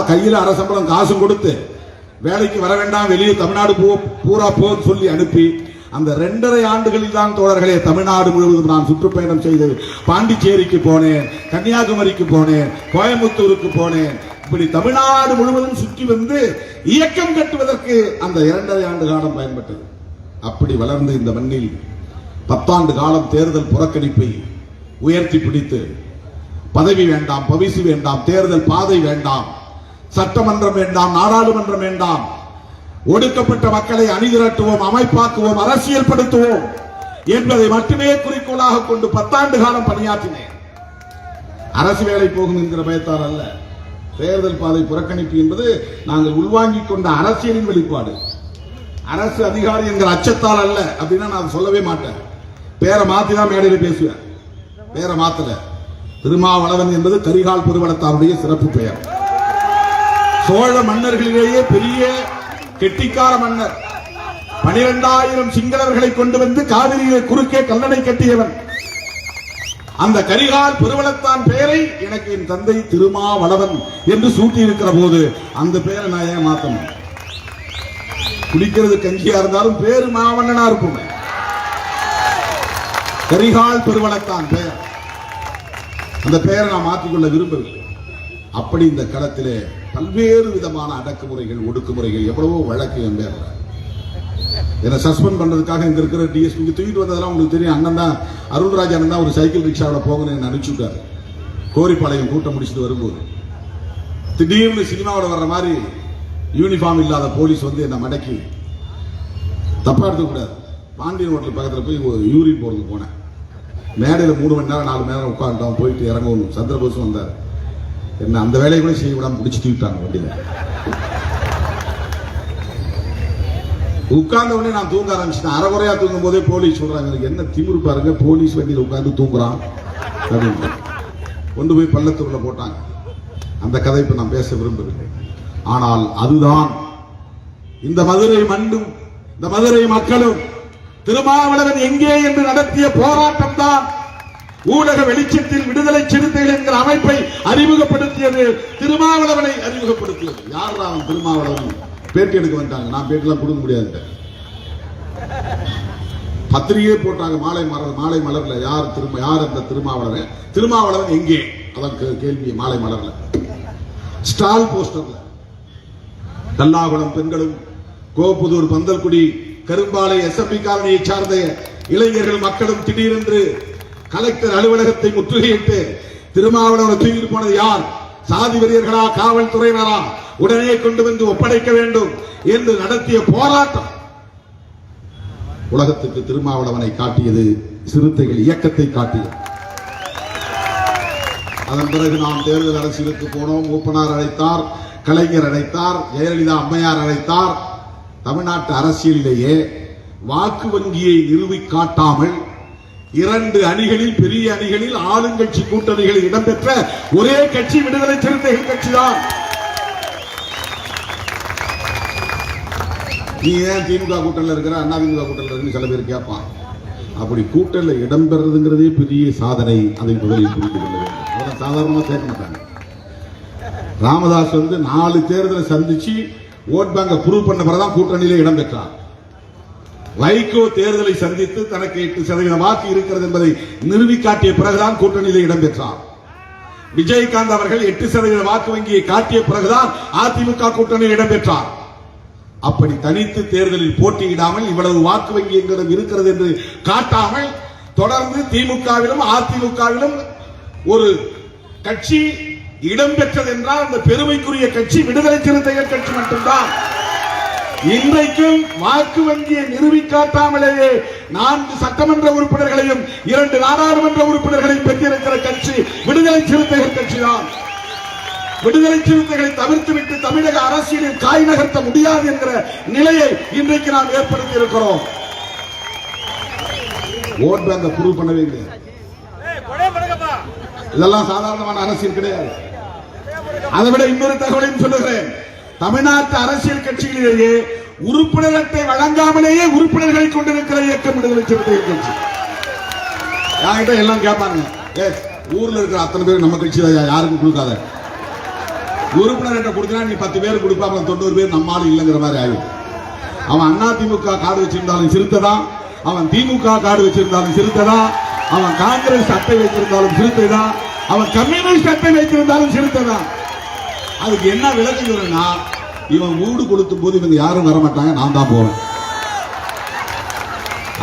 கையில அரசம்பளம் காசு கொடுத்து வேலைக்கு வர வேண்டாம், வெளியே தமிழ்நாடு பூரா போன்னு சொல்லி அனுப்பி அந்த 2.5 ஆண்டுகளில் தான் தோழர்களே தமிழ்நாடு முழுவதும் நான் சுற்றுப்பயணம் செய்து பாண்டிச்சேரிக்கு போனேன், கன்னியாகுமரிக்கு போனேன், கோயம்புத்தூருக்கு போனேன். இப்படி தமிழ்நாடு முழுவதும் சுற்றி வந்து இயக்கம் கட்டுவதற்கு அந்த 2.5 ஆண்டு காலம் பயன்பட்டது. அப்படி வளர்ந்து இந்த மண்ணில் 10 ஆண்டு காலம் தேர்தல் புறக்கணிப்பை உயர்த்தி பிடித்து பதவி வேண்டாம், பவிசு வேண்டாம், தேர்தல் பாதை வேண்டாம், சட்டமன்றம் வேண்டாம், நாடாளுமன்றம் வேண்டாம், ஒடுக்கப்பட்ட மக்களை அணிதிரட்டுவோம், அமைப்பாக்குவோம், அரசியல் படுத்துவோம் என்பதை மட்டுமே குறிக்கோளாக கொண்டு 10 ஆண்டு காலம் பணியாற்றினேன். அரசு வேலை போகும் என்கிற பயத்தால் அல்ல. தேர்தல் பாதை புறக்கணிப்பு என்பது நாங்கள் உள்வாங்கிக் கொண்ட அரசியலின் வெளிப்பாடு. அரசு அதிகாரி என்கிற அச்சத்தால் அல்ல. அப்படின்னா நான் சொல்லவே மாட்டேன். பேரை மாத்தி தான் மேடையில் பேசுவேன். பேரை மாத்தல. திருமாவளவன் என்பது கரிகால் பெருவளத்தாருடைய சிறப்பு பெயர். சோழ மன்னர்களிலேயே பெரிய கெட்டிக்கார மன்னர். 12,000 சிங்களவர்களை கொண்டு வந்து காவிரியை குறுக்கே கல்லணை கட்டியவன். அந்த கரிகால் பெருவளத்தான் பெயரை எனக்கு என் தந்தை திருமாவளவன் என்று சூட்டி இருக்கிற போது அந்த பெயரை நான் ஏன் மாத்தணும்? குடிக்கிறது கஞ்சியா இருந்தாலும் பேரு மாவண்ணனா இருக்கும். கரிகால் பெருவளத்தான் பெயர். அந்த பெயரை நான் மாற்றிக்கொள்ள விரும்பவில்லை. அப்படி இந்த களத்திலே பல்வேறு விதமான அடக்குமுறைகள், ஒடுக்குமுறைகள், எவ்வளவோ வழக்கு என் பேர்ல. என்னை சஸ்பெண்ட் பண்றதுக்காக இங்க இருக்கிற டிஎஸ்பிக்கு தூக்கிட்டு வந்ததெல்லாம் உங்களுக்கு தெரியும். அண்ணன் தான் அருள்ராஜ் அண்ணன் தான் ஒரு சைக்கிள் ரிக்ஷாவில் போகணும்னு என்ன அனுப்பிச்சுட்டாரு. கோரிப்பாளையம் கூட்டம் முடிச்சுட்டு வரும்போது திடீர்னு சினிமாவில் வர்ற மாதிரி யூனிஃபார்ம் இல்லாத போலீஸ் வந்து என்ன மடக்கி, தப்பா எடுத்துக்கூடாது, பாண்டியன் ஹோட்டல் பக்கத்தில் போய் யூரின் போறதுக்கு போனேன். மேடையில் 3 மணி நேரம் 4 மணி நேரம் உட்காந்துட்டோம். போயிட்டு இறங்கணும். சந்திரபோஸ் வந்தார். என்ன அந்த வேலையை கூட செய்ய விடாம பிடிச்சி தூக்கிட்டாங்க வண்டியில. உட்கார்ந்த உடனே நான் தூங்க ஆரம்பிச்சிட்டேன். அரைகுறையா தூங்கும் போதே போலீஸ் சொல்றாங்க, என்ன திமிரு பாருங்க, போலீஸ் வண்டியில் உட்கார்ந்து தூங்குறான் அப்படின்னு கொண்டு போய் பள்ளத்தூர்ல போட்டாங்க. அந்த கதை இப்ப நான் பேச விரும்பவில்லை. ஆனால் அதுதான் இந்த மதுரை மண்ணும் இந்த மதுரை மக்களும் திருமாவளவன் எங்கே என்று நடத்திய போராட்டம் தான் ஊடக வெளிச்சத்தில் விடுதலை சிறுத்தைகள் என்கிற அமைப்பை அறிமுகப்படுத்தியது திருமாவளவனை அறிமுகப்படுத்தியது. யார் அவன் திருமாவளவன்? பேட்டி எடுக்க வந்தாங்க. நான் பேட்டிலாம் கொடுக்க முடியாது. பத்திரிகையே போட்டாங்க. மாலை மலர்ல யார் அந்த திருமாவளவன்? திருமாவளவன் எங்கே? அதான் கேள்வி. மாலை மலர்ல ஸ்டால் போஸ்டர்ல கல்லாகுளம் பெண்களும், கோப்புதூர், பந்தல்குடி, கரும்பாலை எஸ்எம்பி காலனியை சார்ந்த இளைஞர்கள் மக்களும் திடீரென்று கலெக்டர் அலுவலகத்தை முற்றுகையிட்டு திருமாவளவனை தூக்கிட்டு போனது யார்? சாதி வெறியர்களா, காவல்துறையினரா? உடனே கொண்டு வந்து ஒப்படைக்க வேண்டும் என்று நடத்திய போராட்டம் உலகத்துக்கு திருமாவளவனை காட்டியது, சிறுத்தைகள் இயக்கத்தை காட்டியது. அதன் பிறகு நாம் தேர்தல் அரசியலுக்கு போனோம். மூப்பனார் அழைத்தார், கலைஞர் அழைத்தார், ஜெயலலிதா அம்மையார் அழைத்தார். தமிழ்நாட்டு அரசியலிலேயே வாக்கு வங்கியை நிறுவி காட்டாமல் 2 அணிகளில், பெரிய அணிகளில், ஆளுங்கட்சி கூட்டணிகளில் இடம்பெற்ற ஒரே கட்சி விடுதலை சிறுத்தைகள் கட்சிதான். நீ ஏன் திமுக கூட்டணியில் இருக்கிற, அண்ணா திமுக கூட்டணியில் இருக்கு சில பேர் கேட்பான். அப்படி கூட்டணியில் இடம்பெறதுங்கிறதே பெரிய சாதனை. அதை முதலில் புரிந்து கொள்ள வேண்டும். அதை சாதாரணமாக சேர்க்க மாட்டாங்க. ராமதாஸ் 4 தேர்தலை சந்திச்சு ஓட் பேங்க ப்ரூவ் பண்ண பிறகுதான் கூட்டணியிலே இடம்பெற்றார். வைகோ தேர்தலை சந்தித்து தனக்கு 8% வாக்கு இருக்கிறது என்பதை நிறுவி காட்டிய பிறகுதான் கூட்டணியிலே இடம்பெற்றார். விஜயகாந்த் அவர்கள் 8% வாக்கு வங்கியை காட்டிய பிறகுதான் அதிமுக கூட்டணியில் இடம்பெற்றார். அப்படி தனித்து தேர்தலில் போட்டியிடாமல் இவ்வளவு வாக்கு வங்கி எங்களிடம் இருக்கிறது என்று காட்டாமல் தொடர்ந்து திமுகவிலும் அதிமுகவிலும் ஒரு கட்சி இடம்பெற்றது என்றால் அந்த பெருமைக்குரிய கட்சி விடுதலை சிறுத்தைகள் கட்சி மட்டும்தான். இன்றைக்கும் வாக்கு வங்கியை நிறுவி காட்டாமலேயே 4 சட்டமன்ற உறுப்பினர்களையும் 2 நாடாளுமன்ற உறுப்பினர்களையும் பெற்றிருக்கிற கட்சி விடுதலை சிறுத்தைகள் கட்சிதான். விடுதலை சிறுத்தைகளை தவிர்த்துவிட்டு தமிழக அரசியலில் காய் நகர்த்த முடியாது என்கிற நிலையை இன்றைக்கு நாம் ஏற்படுத்தி இருக்கிறோம். ஓட் பேங்க ப்ரூவ் பண்ணவே இல்லை. இதெல்லாம் சாதாரணமான அரசியல் கிடையாது. அதை விட இன்னொரு தகவலையும் சொல்லுகிறேன். தமிழ்நாட்டு அரசியல் கட்சிகளிலேயே உறுப்பினர் அட்டை வழங்காமலேயே உறுப்பினர்களை கொண்டிருக்கிற இயக்கம் விடுதலை சிறுத்தைகள் கட்சி. யார்கிட்ட எல்லாம் கேட்பாங்க, ஊர்ல இருக்கிற அத்தனை பேர் நம்ம கட்சி தான், யாருக்கும் கொடுக்காத. உறுப்பினர் அட்டை கொடுத்தா நீ 10 பேர் கொடுப்பா, 90 பேர் நம்மால் இல்லைங்கிற மாதிரி ஆகும். அவன் அதிமுக கார்டு வச்சிருந்தாலும் சிறுத்தைதான், அவன் திமுக கார்டு வச்சிருந்தாலும் சிறுத்தைதான், அவன் காங்கிரஸ் அட்டை வைத்திருந்தாலும் சிறுத்தைதான், அவன் கம்யூனிஸ்ட் அட்டை வைத்திருந்தாலும் சிறுத்தைதான். அதுக்கு என்ன விளக்கம் சொல்றேன்னா, இவன் மூடு கொடுத்தும் போது இவங்க யாரும் வரமாட்டாங்க, நான் தான் போவேன்.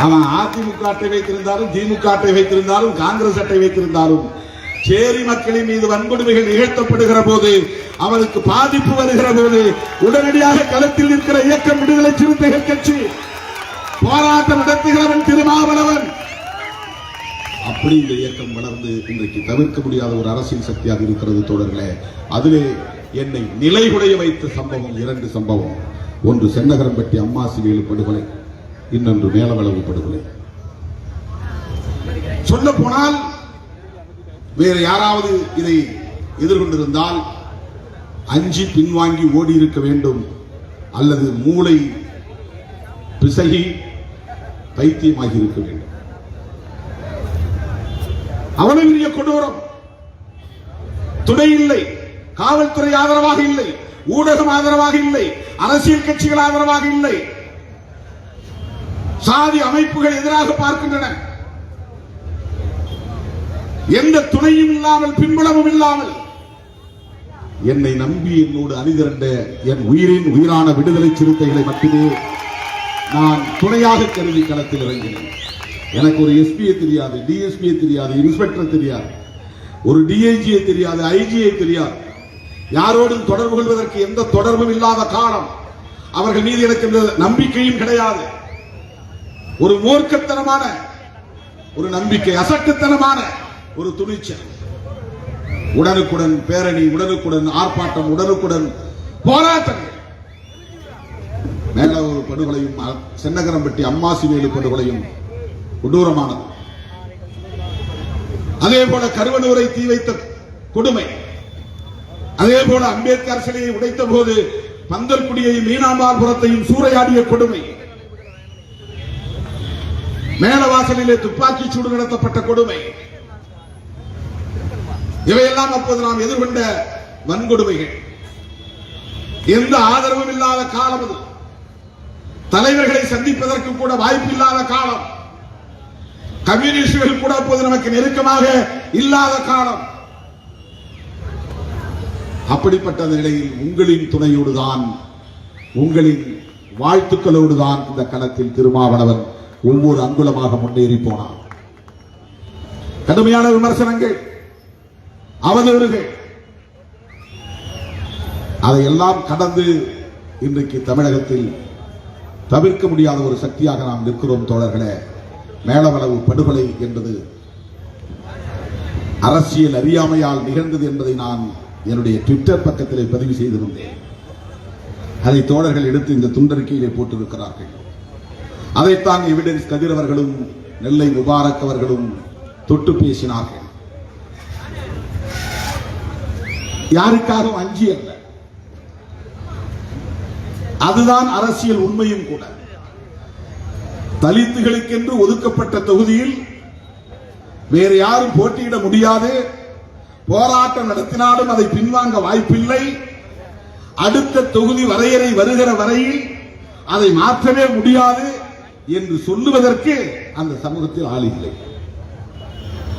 அவன் அதிமுக அட்டை வைத்திருந்தாலும், திமுக அட்டை வைத்திருந்தாலும், காங்கிரஸ் அட்டை வைத்திருந்தாலும், சேரி மக்களின் மீது வன்கொடுமைகள் நிகழ்த்தப்படுகிற போது, அவனுக்கு பாதிப்பு வருகிற போது உடனடியாக களத்தில் இருக்கிற இயக்கம் விடுதலை சிறுத்தைகள் கட்சி. போராட்டம் நடத்துகிறவன் திருமாவளவன். அப்படி இந்த இயக்கம் வளர்ந்து இன்றைக்கு தவிர்க்க முடியாத ஒரு அரசியல் சக்தியாக இருக்கிறது தோழர்களே. அதிலே என்னை நிலைகுடைய வைத்த சம்பவம் 2 சம்பவம். ஒன்று சென்னகரம்பட்டி அம்மாசிவேலு படுகொலை, இன்னொன்று மேலவளவு படுகொலை. சொல்ல போனால் வேறு யாராவது இதை எதிர்கொண்டிருந்தால் அஞ்சி பின்வாங்கி ஓடி இருக்க வேண்டும், அல்லது மூளை பிசகி பைத்தியமாகி இருக்க வேண்டும். அவ்வளவு பெரிய கொடூரம். துணை இல்லை, காவல்துறை ஆதரவாக இல்லை, ஊடகம் ஆதரவாக இல்லை, அரசியல் கட்சிகள் ஆதரவாக இல்லை, சாதி அமைப்புகள் எதிராக பார்க்கின்றன. எந்த துணையும் இல்லாமல், பின்புலமும் இல்லாமல் என்னை நம்பி என்னோடு அணிதிரண்ட என் உயிரின் உயிரான விடுதலை சிறுத்தைகளை மட்டுமே நான் துணையாக கருதி களத்தில் இறங்கினேன். எனக்கு ஒரு எஸ்பியை தெரியாது, டிஎஸ்பியை தெரியாது, இன்ஸ்பெக்டர் தெரியாது, ஒரு டிஐஜியை தெரியாது, ஐஜியை தெரியாது. யாரோடும் தொடர்பு கொள்வதற்கு எந்த தொடர்பும் இல்லாத காலம். அவர்கள் மீது எனக்கு எந்த நம்பிக்கையும் கிடையாது. ஒரு மூர்க்கத்தனமான ஒரு நம்பிக்கை, அசட்டுத்தனமான ஒரு துணிச்சல். உடனுக்குடன் பேரணி, உடனுக்குடன் ஆர்ப்பாட்டம், உடனுக்குடன் போராட்டங்கள். மேல ஒரு படுகொலையும் சென்னகரம்பட்டி அம்மாசிவேலு படுகொலையும் கொடூரமானது. அதே போல கருவனூரை தீ வைத்த கொடுமை, அதே போல அம்பேத்கர் சிலையை உடைத்த போது பந்தல்குடியையும் மீனாம்பாள்புரத்தையும் சூறையாடிய கொடுமை, மேலவாசலிலே துப்பாக்கி சூடு நடத்தப்பட்ட கொடுமை, இவையெல்லாம் அப்போது நாம் எதிர்கொண்ட வன்கொடுமைகள். எந்த ஆதரவும் இல்லாத காலம் அது. தலைவர்களை சந்திப்பதற்கு கூட வாய்ப்பு இல்லாத காலம். கம்யூனிஸ்டுகள் கூட அப்போது நமக்கு நெருக்கமாக இல்லாத காலம். அப்படிப்பட்ட நிலையில் உங்களின் துணையோடு தான், உங்களின் வாழ்த்துக்களோடு தான் இந்த களத்தில் திருமாவளவன் ஒவ்வொரு அங்குலமாக முன்னேறி போனான். கடுமையான விமர்சனங்கள், அவதூறுகள், அதையெல்லாம் கடந்து இன்றைக்கு தமிழகத்தில் தவிர்க்க முடியாத ஒரு சக்தியாக நாம் நிற்கிறோம் தோழர்களே. மேலவளவு படுகொலை என்பது அரசியல் அறியாமையால் நிகழ்ந்தது என்பதை நான் என்னுடைய ட்விட்டர் பக்கத்திலே பதிவு செய்திருந்தேன். அதை தோழர்கள் எடுத்து இந்த துண்டறிக்கையிலே போட்டிருக்கிறார்கள். அதைத்தான் எவிடன்ஸ் கதிர் அவர்களும் நெல்லை முபாரக் அவர்களும் தொட்டு பேசினார்கள். யாருக்காகவும் அஞ்சி அல்ல. அதுதான் அரசியல் உண்மையும் கூட. தலித்துகளுக்கென்று ஒதுக்கப்பட்ட தொகுதியில் வேறு யாரும் போட்டியிட முடியாது. போராட்டம் நடத்தினாலும் அதை பின்வாங்க வாய்ப்பில்லை. அடுத்த தொகுதி வரையறை வருகிற வரையில் அதை மாற்றவே முடியாது என்று சொல்லுவதற்கு அந்த சமூகத்தில் ஆள் இல்லை,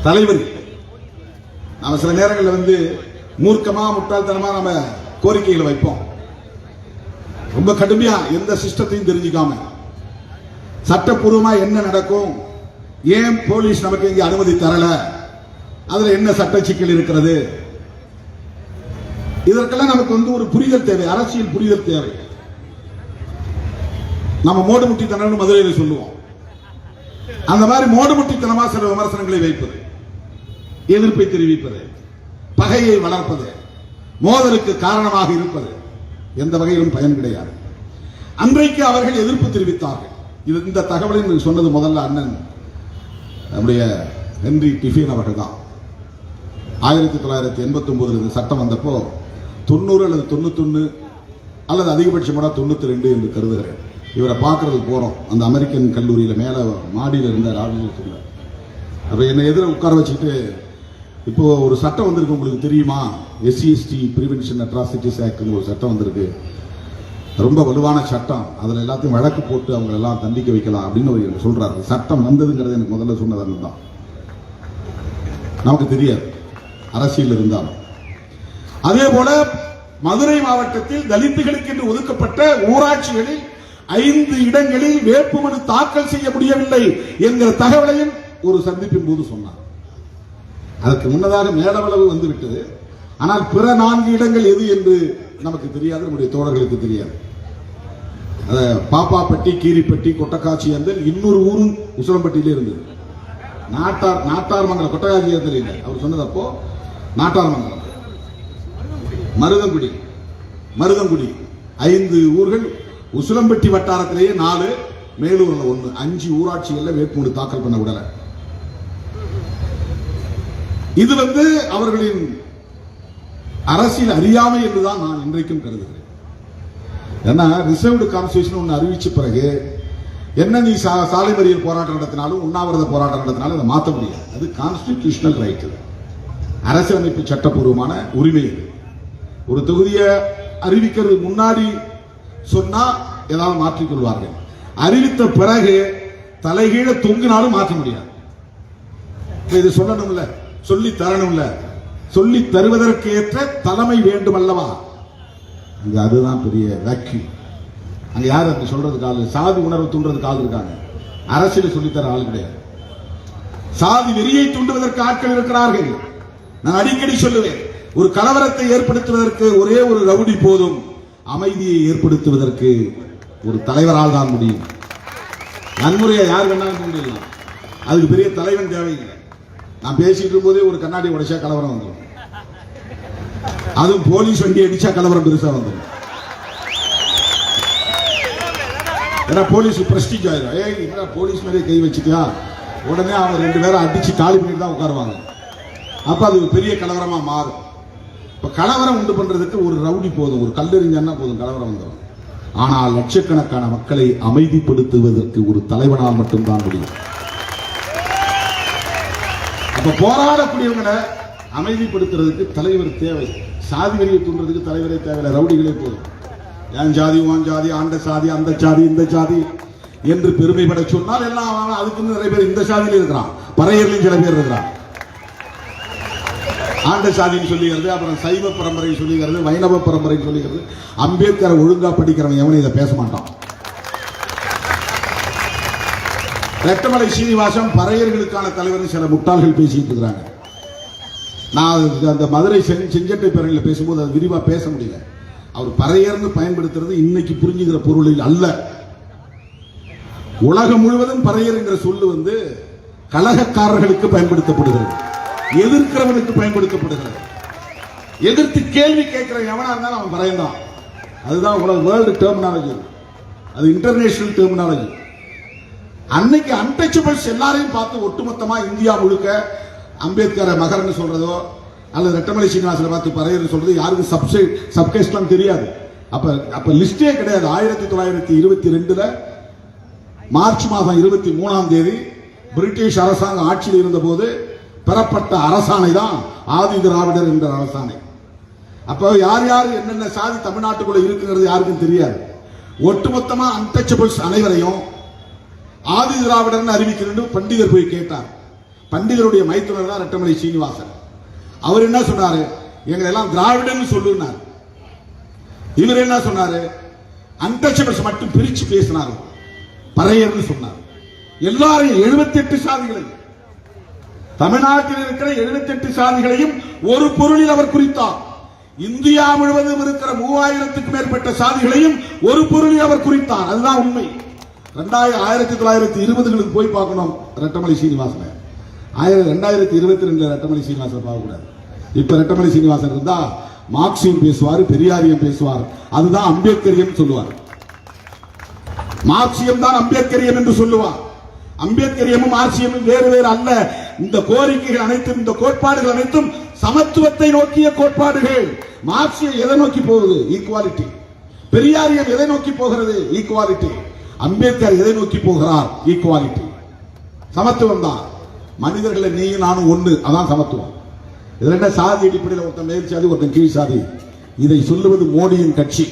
தலைவர் இல்லை. நாம சில நேரங்களில் மூர்க்கமா முட்டாள்தனமா நம்ம கோரிக்கைகளை வைப்போம். ரொம்ப கடுமையா எந்த சிஸ்டத்தையும் தெரிஞ்சுக்காம சட்டப்பூர்வமா என்ன நடக்கும், ஏன் போலீஸ் நமக்கு இங்கே அனுமதி தரல, அதுல என்ன சட்ட சிக்கல் இருக்கிறது, இதற்கெல்லாம் நமக்கு ஒரு புரிதல் தேவை, அரசியல் புரிதல் தேவை. நம்ம மோடுமுட்டித்தனம் மதுரையில் சொல்லுவோம். அந்த மாதிரி மோடுமுட்டித்தனமா சில விமர்சனங்களை வைப்பது, எதிர்ப்பை தெரிவிப்பது, பகையை வளர்ப்பது, மோதலுக்கு காரணமாக இருப்பது எந்த வகையிலும் பயன் கிடையாது. அன்றைக்கு அவர்கள் எதிர்ப்பு தெரிவித்தார்கள். இந்த தகவலை சொன்னது முதல்ல அண்ணன் நம்முடைய ஹென்றி டிஃபின் அவர்கள் தான். 1989 இந்த சட்டம் வந்தப்போ 90 அல்லது 91 அல்லது அதிகபட்சமாக 92 என்று கருதுகிறேன். இவரை பார்க்கறதுக்கு போறோம். அந்த அமெரிக்கன் கல்லூரியில் மேல மாடியில் இருந்தார். அப்ப என்னை எதிர உட்கார வச்சுட்டு, இப்போ ஒரு சட்டம் வந்திருக்கு உங்களுக்கு தெரியுமா, SCST பிரிவென்ஷன் அட்ராசிட்டிஸ் ஆக்ட் ஒரு சட்டம் வந்திருக்கு, ரொம்ப வலுவான சட்டம், அதுல எல்லாத்தையும் வழக்கு போட்டு அவங்க எல்லாம் தண்டிக்க வைக்கலாம் அப்படின்னு சொல்றாரு. சட்டம் வந்ததுங்கிறது எனக்கு முதல்ல சொன்னது தான். நமக்கு தெரியாது அரசியல் இருந்தாலும். அதே போல மதுரை மாவட்டத்தில் தலித்துகளுக்கு என்று ஒதுக்கப்பட்ட ஊராட்சிகளில் 5 இடங்களில் வேட்புமனு தாக்கல் செய்ய முடியவில்லை என்கிற தகவலையும் ஒரு சந்திப்பின் போது சொன்னார். அதற்கு முன்னதாக மேலவளவு வந்துவிட்டது. ஆனால் பிற 4 இடங்கள் எது என்று நமக்கு தெரியாது, நம்முடைய தோழர்களுக்கு தெரியாது. பாப்பாப்பட்டி, கீரிப்பட்டி, கொட்டக்காட்சி அந்தல், இன்னொரு ஊரும் உசிலம்பட்டியிலே இருந்தது. நாட்டார்மங்கலம், கொட்டக்காட்சி அந்தல் இல்லை, அவர் சொன்னதப்போ நாட்டார்மங்கலம், மருதங்குடி 5 ஊர்கள். உசிலம்பட்டி வட்டாரத்திலேயே 4, மேலூர்ல 1, 5 ஊராட்சிகள்ல வேட்புமனு தாக்கல் பண்ண விடல. இது அவர்களின் அரசியல் அறியாமை என்றுதான் நான் இன்றைக்கும் கருதுகிறேன். ஏன்னா ரிசர்வ்டு கான்ஸ்டிடியூஷன் ஒன்று அறிவிச்ச பிறகு என்ன நீ சாலை மறியல் போராட்டம் நடத்தினாலும் உண்ணாவிரத போராட்டம் நடத்தினாலும் அதை மாற்ற முடியாது. அது கான்ஸ்டிடியூஷனல் ரைட், அரசியலமைப்பு சட்டப்பூர்வமான உரிமை. ஒரு தொகுதியை அறிவிக்கிறது முன்னாடி சொன்னா ஏதாவது மாற்றிக்கொள்வார்கள். அறிவித்த பிறகு தலைகீழ தொங்கினாலும் மாற்ற முடியாது. இது சொல்லணும்ல, சொல்லி தரணும்ல, சொல்லி தருவதற்கு ஏற்ற தலைமை வேண்டும் அல்லவா? அதுதான் பெரிய வேக்யூம். அங்க யாரு அப்படி சொல்றதுக்கு ஆள், சாதி உணர்வு தூண்டுறதுக்கு ஆள் இருக்காங்க. அரசியல் சொல்லித்தர ஆள் கிடையாது. சாதி வெறியை தூண்டுவதற்கு ஆட்கள் இருக்கிறார்கள். நான் அடிக்கடி சொல்லுவேன், ஒரு கலவரத்தை ஏற்படுத்துவதற்கு ஒரே ஒரு ரவுடி போதும், அமைதியை ஏற்படுத்துவதற்கு ஒரு தலைவரால் தான் முடியும். வன்முறையை யார் வேணாலும் தூண்டிடலாம், அதுக்கு பெரிய தலைவன் தேவையில்லை. நான் பேசிட்டு இருக்கும் போதே ஒரு கண்ணாடி உடைச்சா கலவரம் வந்துடும். அதுவும் போலீஸ் வண்டி அடிச்சா கலவரம் பெருசா வந்துடும். ஏன்னா போலீஸ் பிரஸ்டீஜ் ஆயிரும். என்ன போலீஸ் மேலே கை வச்சுட்டியா, உடனே அவங்க 2 பேரும் அடிச்சு காலி பண்ணிட்டு தான் உட்காருவாங்க. அப்ப அது ஒரு பெரிய கலவரமா மாறும். இப்ப கலவரம் உண்டு பண்றதுக்கு ஒரு ரவுடி போதும், ஒரு கல்லெறிஞ்சா போதும், கலவரம் வந்துடும். ஆனால் லட்சக்கணக்கான மக்களை அமைதிப்படுத்துவதற்கு ஒரு தலைவனால் மட்டும்தான் முடியும். அப்ப போராடக்கூடியவங்களை அமைதிப்படுத்துறதுக்கு தலைவர் தேவை. சாதி வரியை தூண்டுறதுக்கு தலைவரே தேவையில்லை, ரவுடிகளே போதும். என் ஜாதி உன் ஜாதி, ஆண்ட சாதி, அந்த சாதி, இந்த சாதி என்று பெருமைப்பட சொன்னால் எல்லாம் அதுக்கு நிறைய பேர் இந்த சாதியில் இருக்கிறான், பறையர்லையும் சில பேர் இருக்கிறான். ஆண்ட சாதின்னு சொல்லிக்கிறது, அப்புறம் சைவ பரம்பரை சொல்லிக்கிறது, வைணவ பரம்பரை சொல்லிக்கிறது. அம்பேத்கரை ஒழுங்கா படிக்கிறவன் எவனும் இதை பேச மாட்டான். ரெட்டமலை சீனிவாசன் பறையர்களுக்கான தலைவர் சில முட்டாள்கள் பேசிட்டு இருக்கிறாங்க. நான் அந்த மதுரை செஞ்சட்டை பேரணியில் பேசும்போது அது விரிவா பேச முடியல. அவர் பறையர்னு பயன்படுத்துறது இன்னைக்கு புரிஞ்சுக்கிற பொருளில் அல்ல. உலகம் முழுவதும் பறையர் என்ற சொல்லு கலகக்காரர்களுக்கு பயன்படுத்தப்படுகிறது, எதிர்க்கிறவனுக்கு பயன்படுத்தப்படுகிறது. எதிர்த்து கேள்வி கேட்கிற எவனா இருந்தாலும் அவன் பறையன் தான். அதுதான் உலக வேர்ல்டு டெர்மினாலஜி, அது இன்டர்நேஷனல் டெர்மினாலஜி. அன்னைக்கு அன்டச்சபிள்ஸ் எல்லாரையும் பார்த்து ஒட்டுமொத்தமா இந்தியா முழுக்க அம்பேத்கரை மகர்னு சொல்றதோ அல்லது ரெட்டமலை சீனிவாசனை பார்த்து பறையர் சொல்றது யாருக்கும் சப்கேஸ்ட்லாம் தெரியாது. அப்ப லிஸ்டே கிடையாது. 1922 மார்ச் மாதம் 23 பிரிட்டிஷ் அரசாங்கம் ஆட்சியில் இருந்த போது பெறப்பட்ட அரசாணை தான் ஆதி திராவிடர் என்ற அரசாணை. அப்ப யார் யார் என்னென்ன சாதி தமிழ்நாட்டுக்குள்ள இருக்குங்கிறது யாருக்கும் தெரியாது. ஒட்டுமொத்தமா அன்டச்சபிள்ஸ் அனைவரையும் ஆதி திராவிடர் அறிவிக்கணும். பண்டிதர் போய் கேட்டார். பண்டிதருடைய மைத்துனர் தான் ரெட்டமலை சீனிவாசன். அவர் என்ன சொன்னாரு, எங்களை எல்லாம் திராவிடன் சொல்லுனார். இவர் என்ன சொன்னாரு, அன்டச்சபிள்ஸ் மட்டும் பிரிச்சு பேசினார், பறையர்னு சொன்னார். எல்லாரையும் 78 சாதிகளை, தமிழ்நாட்டில் இருக்கிற 78 சாதிகளையும் ஒரு பொருளில் அவர் குறித்தார். இந்தியா முழுவதும் இருக்கிற 3000க்கும் மேற்பட்ட சாதிகளையும் ஒரு பொருளில் அவர் குறித்தார். அதுதான் உண்மை. 1920களுக்கு போய் பார்க்கணும் ரெட்டமலை சீனிவாசன். 2022 ரெட்டமலை சீனிவாசன் பார்க்கக்கூடாது. இப்ப ரெட்டமலை சீனிவாசன் இருந்தா மார்க்சியம் பேசுவார், பெரியாரியம் பேசுவார். அதுதான் அம்பேத்கரியம் சொல்லுவார். மார்க்சியம் தான் அம்பேத்கரியம் என்று சொல்லுவார். அம்பேத்கரியமும் மார்க்சியமும் வேறு வேறு அல்ல. இந்த கோரிக்கைகள் அனைத்தும், இந்த கோட்பாடுகள் அனைத்தும் சமத்துவத்தை நோக்கிய கோட்பாடுகள். மார்க்சியம் எதை நோக்கி போகுது? ஈக்குவாலிட்டி. பெரியாரியம் எதை நோக்கி போகிறது? ஈக்குவாலிட்டி. அம்பேத்கர் எதை நோக்கி போகிறார்? ஈக்குவாலிட்டி. சமத்துவம் தான். மனிதர்களை நீயும் நானும் ஒண்ணு, அதான் சமத்துவம். இதுல என்ன சாதி அடிப்படையில் ஒருத்தன் மேல் சாதி ஒருத்தன் கீழ் சாதி? இதை சொல்லுவது மோடியின் கட்சி,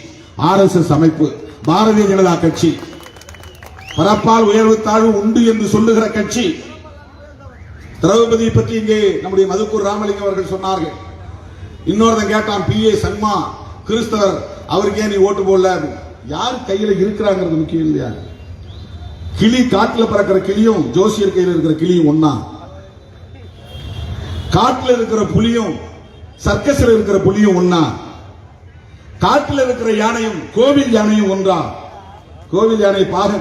RSS அமைப்பு, பாரதிய ஜனதா கட்சி, பரப்பால் உயர்வு தாழ்வு உண்டு என்று சொல்லுகிற கட்சி. திரௌபதி பற்றி இங்கே நம்முடைய மதுக்கூர் ராமலிங்கம் அவர்கள் சொன்னார்கள். இன்னொருத்தன் கேட்டான், PA சன்மா கிறிஸ்தவர், அவருக்கு ஏன் நீ ஓட்டு போடல? யார் கையில இருக்கிறாங்கிறது முக்கியம் இல்லையா? கிளி காட்டுல பறக்கிற கிளியும் ஜோசியர் கையில் இருக்கிற கிளியும் ஒன்னா? காட்டுல இருக்கிற புலியும் சர்க்கஸ்ல இருக்கிற புலியும் ஒன்னா? காட்டுல இருக்கிற யானையும் கோவில் யானையும் ஒன்றா? கோவில் யானை பாக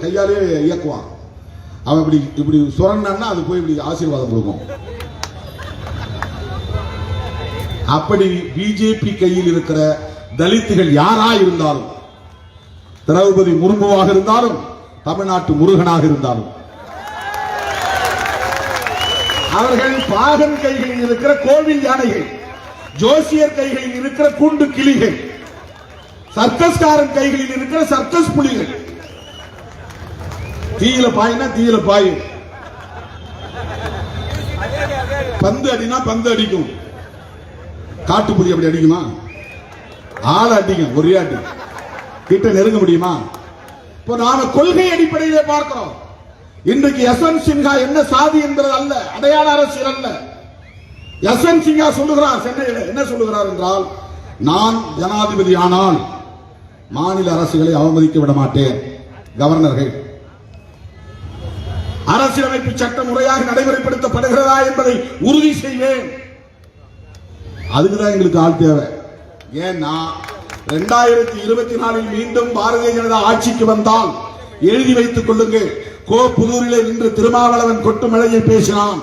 கையாலே இயக்குவான். அவன் இப்படி சுரண்டான்னா அது போய் இப்படி ஆசீர்வாதம் கொடுக்கும். அப்படி பிஜேபி கையில் இருக்கிற தலித்துகள் யாரா இருந்தாலும், திரௌபதி முர்முவாக இருந்தாலும், தமிழ்நாட்டு முருகனாக இருந்தாலும், அவர்கள் பாகன் கைகளில் இருக்கிற கோவில் யானைகள், ஜோசியர் கைகளில் இருக்கிற கூண்டு கிளிகள், சர்க்கஸ்காரன் கைகளில் இருக்கிற சர்க்கஸ் புலிகள். தீயில பாயினா தீயில பாயும், பந்து அடினா பந்து அடிக்கும். காட்டுப்புலி அப்படி அடிக்குமா? ஆளை அடிக்கும், ஒரே அடி. கிட்ட நெருங்க முடியுமா? இப்போ நாம கொள்கை அடிப்படையிலே பார்க்கிறோம். இன்றைக்கு யஸ்வந்த் சின்ஹா என்ன சாதி என்பது அல்ல, அடையாள அரசியல் அல்ல. யஸ்வந்த் சின்ஹா சொல்லுகிறார் சென்னையில், என்ன சொல்லுகிறார் என்றால், நான் ஜனாதிபதி ஆனால் மாநில அரசுகளை அவமதிக்க விட மாட்டேன். கவர்னர்கள், அரசியலமைப்பு சட்டம் முறையாக நடைமுறைப்படுத்தப்படுகிறதா என்பதை உறுதி செய்வேன். அதுக்குதான் எங்களுக்கு ஆள் தேவை. ஏன்னா 2024 மீண்டும் பாரதிய ஜனதா ஆட்சிக்கு வந்தால் எழுதி வைத்துக் கொள்ளுங்கள். புதூரிலே நின்று திருமாவளவன் கொட்டு மழையில் பேசினான்.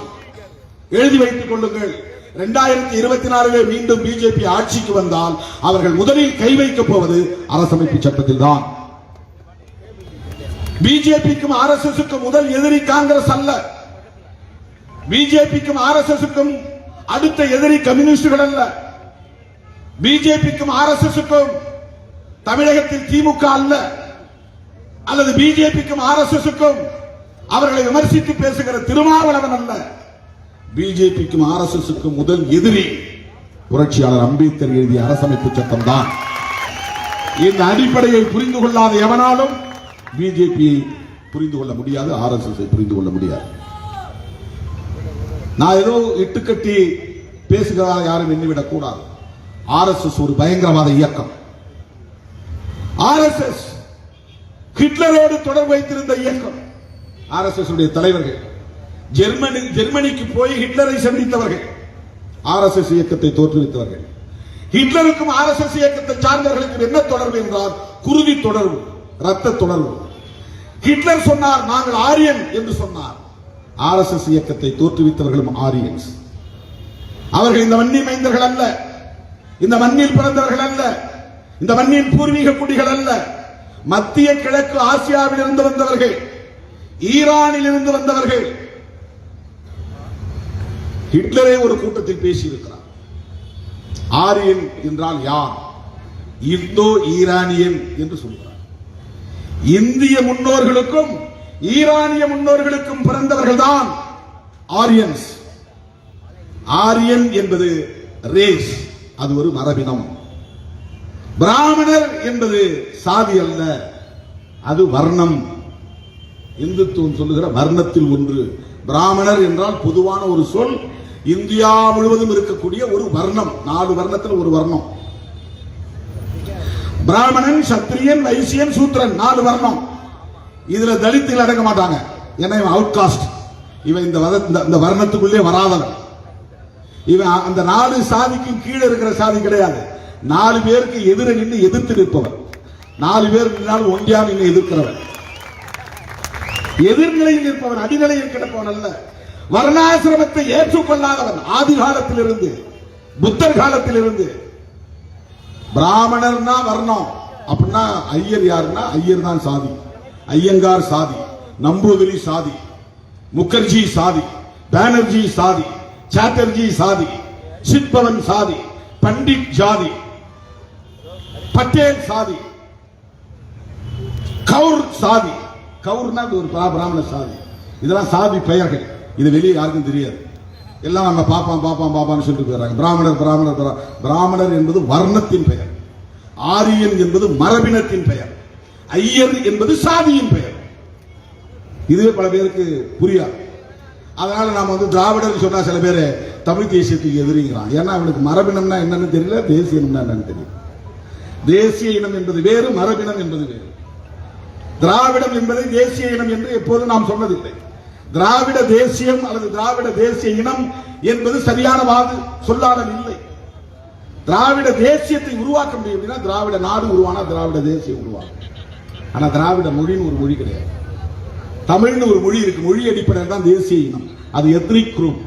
எழுதி வைத்துக் கொள்ளுங்கள். 2024 மீண்டும் பிஜேபி ஆட்சிக்கு வந்தால் அவர்கள் முதலில் கை வைக்கப் போவது அரசமைப்பு சட்டத்தில் தான். பிஜேபிக்கும் RSSக்கும் முதல் எதிரி காங்கிரஸ் அல்ல. பிஜேபிக்கும் RSSக்கும் அடுத்த எதிரி கம்யூனிஸ்டுகள் அல்ல. பிஜேபிக்கும் RSSக்கும் தமிழகத்தில் திமுக அல்ல, அல்லது பிஜேபிக்கும் RSSக்கும் அவர்களை விமர்சித்து பேசுகிற திருமாவளவன் அல்ல. பிஜேபிக்கும் ஆர்எஸ்எஸ்க்கும் முதல் எதிரி புரட்சியாளர் அம்பேத்கர் எழுதிய அரசமைப்பு சட்டம் தான். இந்த அடிப்படையை புரிந்து கொள்ளாத எவனாலும் பிஜேபியை புரிந்து கொள்ள முடியாது, ஆர்எஸ்எஸ் புரிந்து கொள்ள முடியாது. நான் ஏதோ இட்டுக்கட்டி பேசுகிறதா யாரும் எண்ணிவிடக் கூடாது. ஆர்எஸ்எஸ் ஒரு பயங்கரவாத இயக்கம். ஆர்எஸ்எஸ் ஹிட்லரோடு தொடர்பு வைத்திருந்த இயக்கம். ஆர்எஸ்எஸ் உடைய தலைவர்கள் ஜெர்மனிக்கு போய் ஹிட்லரை சந்தித்தவர்கள், ஆர்எஸ்எஸ் இயக்கத்தை தோற்றுவித்தவர்கள். ஹிட்லருக்கும் ஆர்எஸ்எஸ் இயக்கத்தை சார்ந்தவர்களுக்கு என்ன தொடர்பு என்றால் குருதி தொடர்பு, ரத்த தொடர்பு. ஹிட்லர் சொன்னார் நாங்கள் ஆரியன் என்று சொன்னார். ஆர்எஸ்எஸ் இயக்கத்தை தோற்றுவித்தவர்களும் ஆரியன்ஸ். அவர்கள் இந்த மண்ணின் மைந்தர்கள் அல்ல, இந்த மண்ணில் பிறந்தவர்கள் அல்ல, இந்த மண்ணின் பூர்வீக குடிகள் அல்ல. மத்திய கிழக்கு ஆசியாவில் இருந்து வந்தவர்கள், ஈரானில் இருந்து வந்தவர்கள். ஹிட்லரே ஒரு கூட்டத்தில் பேசியிருக்கிறார். ஆரியன் என்றால் யார்? இந்தோ ஈரானியன் என்று சொல்கிறார். இந்திய முன்னோர்களுக்கும் ஈரானிய முன்னோர்களுக்கும் பிறந்தவர்கள் தான் ஆரியன்ஸ். ஆரியன் என்பது ரேஸ், அது ஒரு மரபினம். பிராமணர் என்பது சாதி அல்ல, அது வர்ணம். இந்துத்துவம் சொல்லுகிற வர்ணத்தில் ஒன்று. பிராமணர் என்றால் பொதுவான ஒரு சொல், இந்தியா முழுவதும் இருக்கக்கூடிய ஒரு வர்ணம். 4 வர்ணத்தில் ஒரு வர்ணம். பிராமணன், சத்திரியன், வைசியன், சூத்திரன், 4 வர்ணம். இதுல தலித்துகள் அடங்க மாட்டாங்க. ஏன்னா இவன் அவுட் காஸ்ட், இவன் இந்த வர்ணத்துக்குள்ளே வராதவன். இவன் அந்த 4 சாதிக்கும் கீழே இருக்கிற சாதி கிடையாது. 4 பேருக்கு எதிர நின்று எதிர்த்து நிற்பவன். 4 பேர் நின்றாலும் ஒன்றியா நின்று எதிர்க்கிறவன், எதிர்நிலையில் இருப்பவன், அடிநிலையில் கிடப்பவன் அல்ல. வர்ணாசிரமத்தை ஏற்றுக்கொள்ளாதவன். ஆதி காலத்திலிருந்து, புத்தர் காலத்திலிருந்து. பிராமணர்னா வர்ணம் அப்படின்னா ஐயர் யாருன்னா ஐயர் தான் சாதி, ஐயங்கார் சாதி, நம்பூதிரி சாதி, முகர்ஜி சாதி, பானர்ஜி சாதி, சாட்டர்ஜி சாதி, சித்பவன் சாதி, பண்டிட் ஜாதி, பட்டேல் சாதி, கவுர் சாதி. கவுர்னா ஒரு பிராமண சாதி. இதெல்லாம் சாதி பெயர்கள். இது வெளியே யாருக்கும் தெரியாது. எல்லாம் நம்ம பாப்பான்னு சொல்லிட்டு போயிடறாங்க. பிராமணர் என்பது வர்ணத்தின் பெயர். ஆரியன் என்பது மரபினத்தின் பெயர். ஐயர் என்பது சாதியின் பெயர். இதுவே பல பேருக்கு புரியாது. அதனால நாம திராவிடர் சொன்னா சில பேர் தமிழ் தேசியத்துக்கு எதிரிங்கிறான். ஏன்னா அவனுக்கு மரபினம்னா என்னன்னு தெரியல, தேசிய இனம்னா என்னன்னு தெரியல. தேசிய இனம் என்பது வேறு, மரபினம் என்பது வேறு. திராவிடம் என்பதை தேசிய இனம் என்று எப்போதும் நாம் சொன்னதில்லை. திராவிட தேசியம் அல்லது திராவிட தேசிய இனம் என்பது சரியான சொல்லாடல் இல்லை. திராவிட தேசியத்தை உருவாக்க முடியும் அப்படின்னா திராவிட நாடு உருவானா திராவிட தேசியம் உருவாகும். ஆனா திராவிட மொழின்னு ஒரு மொழி கிடையாது. தமிழ்னு ஒரு மொழி இருக்கு. மொழி அடிப்படையில் தான் தேசிய இனம். அது எத்னிக் குரூப்,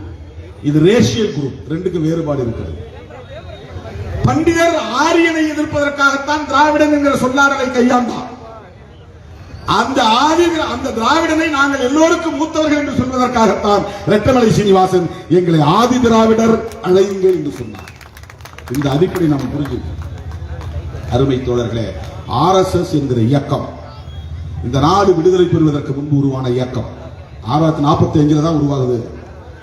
இது ரேஷியல் குரூப். ரெண்டுக்கும் வேறுபாடு இருக்கிறது. பண்டிதர் ஆரியனை எதிர்ப்பதற்காகத்தான் திராவிடன் என்கிற சொல்லாடலை கையாண்டார். அந்த திராவிடனை நாங்கள் எல்லோருக்கும் மூத்தவர்கள் என்று சொல்வதற்காகத்தான் ரெட்டமலை சீனிவாசன் எங்களை ஆதி திராவிடர் அழையுங்கள் என்று சொன்னார். இந்த அடிப்படை நாம் புரிஞ்சுக்கணும். அருமை தோழர்களே, ஆர்எஸ்எஸ் என்கிற இயக்கம் இந்த நாடு விடுதலை பெறுவதற்கு முன்பு உருவான இயக்கம். 1945 தான் உருவாகுது.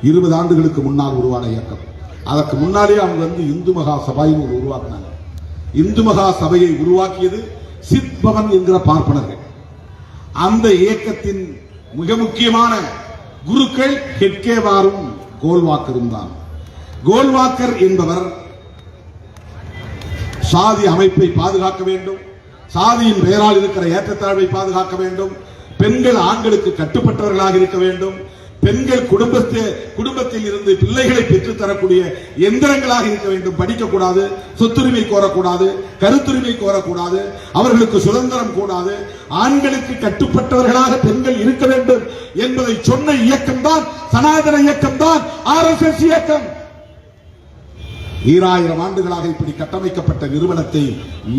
20 ஆண்டுகளுக்கு முன்னால் உருவான இயக்கம். அதற்கு முன்னாலே அவங்க இந்து மகா சபையை உருவாக்கினாங்க. இந்து மகா சபையை உருவாக்கியது சித்பவன் என்கிற பார்ப்பனர்கள். அந்த இயக்கத்தின் மிக முக்கியமான குருக்கள் ஹெட்கேவாரும் கோல்வாக்கரும் தான். கோல்வாக்கர் என்பவர் சாதி அமைப்பை பாதுகாக்க வேண்டும், சாதியின் பெயரால் இருக்கிற ஏற்றத்தாழ்வை பாதுகாக்க வேண்டும், பெண்கள் ஆண்களுக்கு கட்டுப்பட்டவர்களாக இருக்க வேண்டும், பெண்கள் குடும்பத்தில் இருந்து பிள்ளைகளை பெற்றுத் தரக்கூடிய எந்திரங்களாக இருக்க வேண்டும், படிக்கக்கூடாது, சொத்துரிமை கோரக்கூடாது, கருத்துரிமை கோரக்கூடாது, அவர்களுக்கு சுதந்திரம் கூடாது, ஆண்களுக்கு கட்டுப்பட்டவர்களாக பெண்கள் இருக்க வேண்டும் என்பதை சொன்ன இயக்கம் தான் சனாதன இயக்கம் தான் ஆர்எஸ்எஸ் இயக்கம். 2000 ஆண்டுகளாக இப்படி கட்டமைக்கப்பட்ட நிறுவனத்தை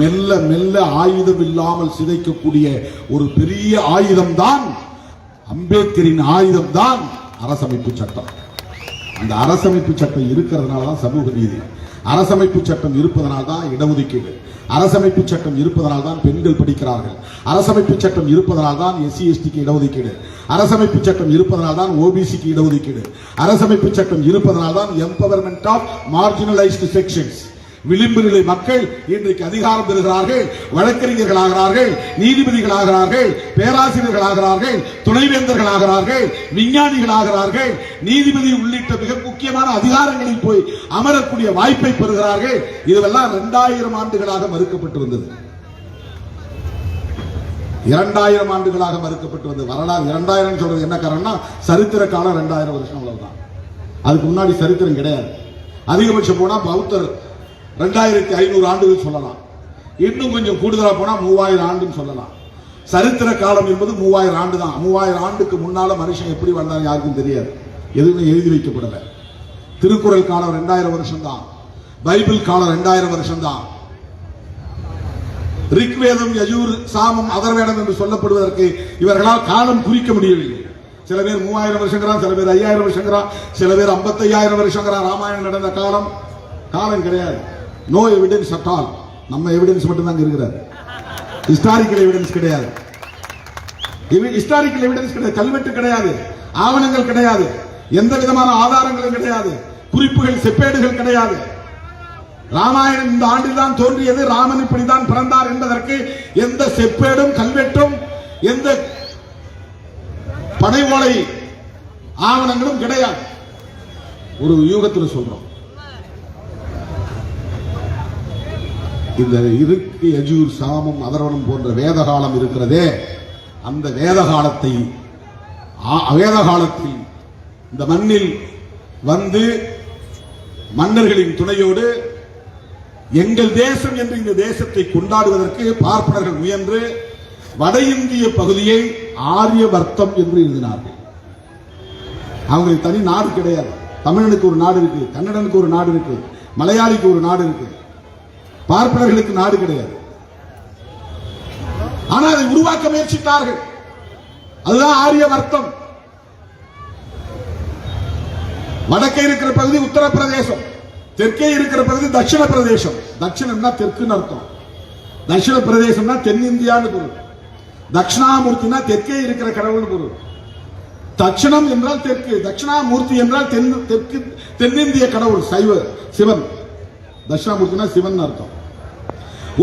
மெல்ல மெல்ல ஆயுதம் இல்லாமல் சிதைக்கக்கூடிய ஒரு பெரிய ஆயுதம் தான் அம்பேத்கரின் ஆயுதம் தான் அரசமைப்பு சட்டம். அந்த அரசமைப்பு சட்டம் இருக்கிறதுனால தான் சமூக நீதி, அரசமைப்பு சட்டம் இருப்பதனால தான் இடஒதுக்கீடு, அரசமைப்பு சட்டம் இருப்பதனால தான் பெண்கள் படிக்கிறார்கள், அரசமைப்பு சட்டம் இருப்பதனால தான் எஸ்சி எஸ்டிக்கு இடஒதுக்கீடு, அரசமைப்பு சட்டம் இருப்பதனால் தான் ஓபிசிக்கு இடஒதுக்கீடு, அரசமைப்பு சட்டம் இருப்பதனால் தான் எம்பவர்மெண்ட் ஆஃப் மார்ஜினலைஸ்டு செக்ஷன்ஸ். விளிம்பு நிலை மக்கள் இன்றைக்கு அதிகாரம் பெறுகிறார்கள், வழக்கறிஞர்களாகிறார்கள், நீதிபதிகளாகிறார்கள், பேராசிரியர்களாகிறார்கள், துணைவேந்தர்களாகிறார்கள், விஞ்ஞானிகளாகிறார்கள், நீதிபதி உள்ளிட்ட மிக முக்கியமான அதிகாரங்களில் போய் அமரக்கூடிய வாய்ப்பை பெறுகிறார்கள். இதுவெல்லாம் 2000 ஆண்டுகளாக மறுக்கப்பட்டு வந்தது. 2000 ஆண்டுகளாக மறுக்கப்பட்டு வந்தது. வரலாறு 2000 சொல்றது என்ன காரணம்னா சரித்திர காலம் 2000 வருஷம் அவ்வளவுதான். அதுக்கு முன்னாடி சரித்திரம் கிடையாது. அதிகபட்சம் போனா பௌத்தர் 2500 ஆண்டுகள் சொல்லலாம், இன்னும் கொஞ்சம் கூடுதலா போனா 3000 ஆண்டுன்னு சொல்லலாம். சரித்திர காலம் என்பது 3000 ஆண்டு தான். 3000 ஆண்டுக்கு முன்னால மனுஷன் எப்படி வந்தாங்க யாருக்கும் தெரியாது, எதுவுமே எழுதி வைக்கப்படல. திருக்குறள் காலம் 2000 வருஷம் தான், பைபிள் காலம் 2000 வருஷம் தான். ரிக்வேதம், யஜூர், சாமம், அதர்வேதம் என்று சொல்லப்படுவதற்கு இவர்களால் காலம் குறிக்க முடியவில்லை. சில பேர் 3000 வருஷங்கிறான், சில பேர் 5000 வருஷங்கிறான், சில பேர் 55000 வருஷங்கிறான். ராமாயணம் நடந்த காலம் காலம் கிடையாது. No evidence at all. நம்ம எவிடன்ஸ் மட்டும் தான் இருக்கிறார், ஹிஸ்டாரிக்கல் எவிடன்ஸ் கிடையாது. ஹிஸ்டாரிக்கல் எவிடன்ஸ் கிடையாது, கல்வெட்டு கிடையாது, ஆவணங்கள் கிடையாது, எந்த விதமான ஆதாரங்களும் கிடையாது, குறிப்புகள் செப்பேடுகள் கிடையாது. ராமாயணம் இந்த ஆண்டில் தான் தோன்றியது, ராமன் இப்படித்தான் பிறந்தார் என்பதற்கு எந்த செப்பேடும் கல்வெட்டும் எந்த படைவோலை ஆவணங்களும் கிடையாது. ஒரு யூகத்தில் சொல்றோம். இந்த இருக்கு யஜூர், சாமம், அதர்வனம் போன்ற வேத காலம் இருக்கிறதே, அந்த வேத காலத்தில் இந்த மண்ணில் வந்து மன்னர்களின் துணையோடு எங்கள் தேசம் என்று இந்த தேசத்தை கொண்டாடுவதற்கு பார்ப்பனர்கள் முயன்று வட இந்திய பகுதியை ஆரியவர்த்தம் என்று எழுதினார்கள். அவங்களுக்கு தனி நாடு கிடையாது. தமிழனுக்கு ஒரு நாடு இருக்கு, கன்னடனுக்கு ஒரு நாடு இருக்கு, மலையாளிக்கு ஒரு நாடு இருக்கு, பார்ப்பனர்களுக்கு நாடு கிடையாது. ஆனால் அதை உருவாக்க முயற்சித்தார்கள். அதுதான் ஆரியவர்த்தம். வடக்கே இருக்கிற பகுதி உத்தரப்பிரதேசம், தெற்கே இருக்கிற பகுதி தட்சிண பிரதேசம். தட்சிணம்னா தெற்குன்னு அர்த்தம், தட்சிண பிரதேசம்னா தென்னிந்தியான்னு பொருள், தட்சிணாமூர்த்தினா தெற்கே இருக்கிற கடவுள் பொருள். தட்சிணம் என்றால் தெற்கு, தட்சிணாமூர்த்தி என்றால் தெற்கு தென்னிந்திய கடவுள் சிவன். தட்சிணாமூர்த்தினா சிவன் அர்த்தம்.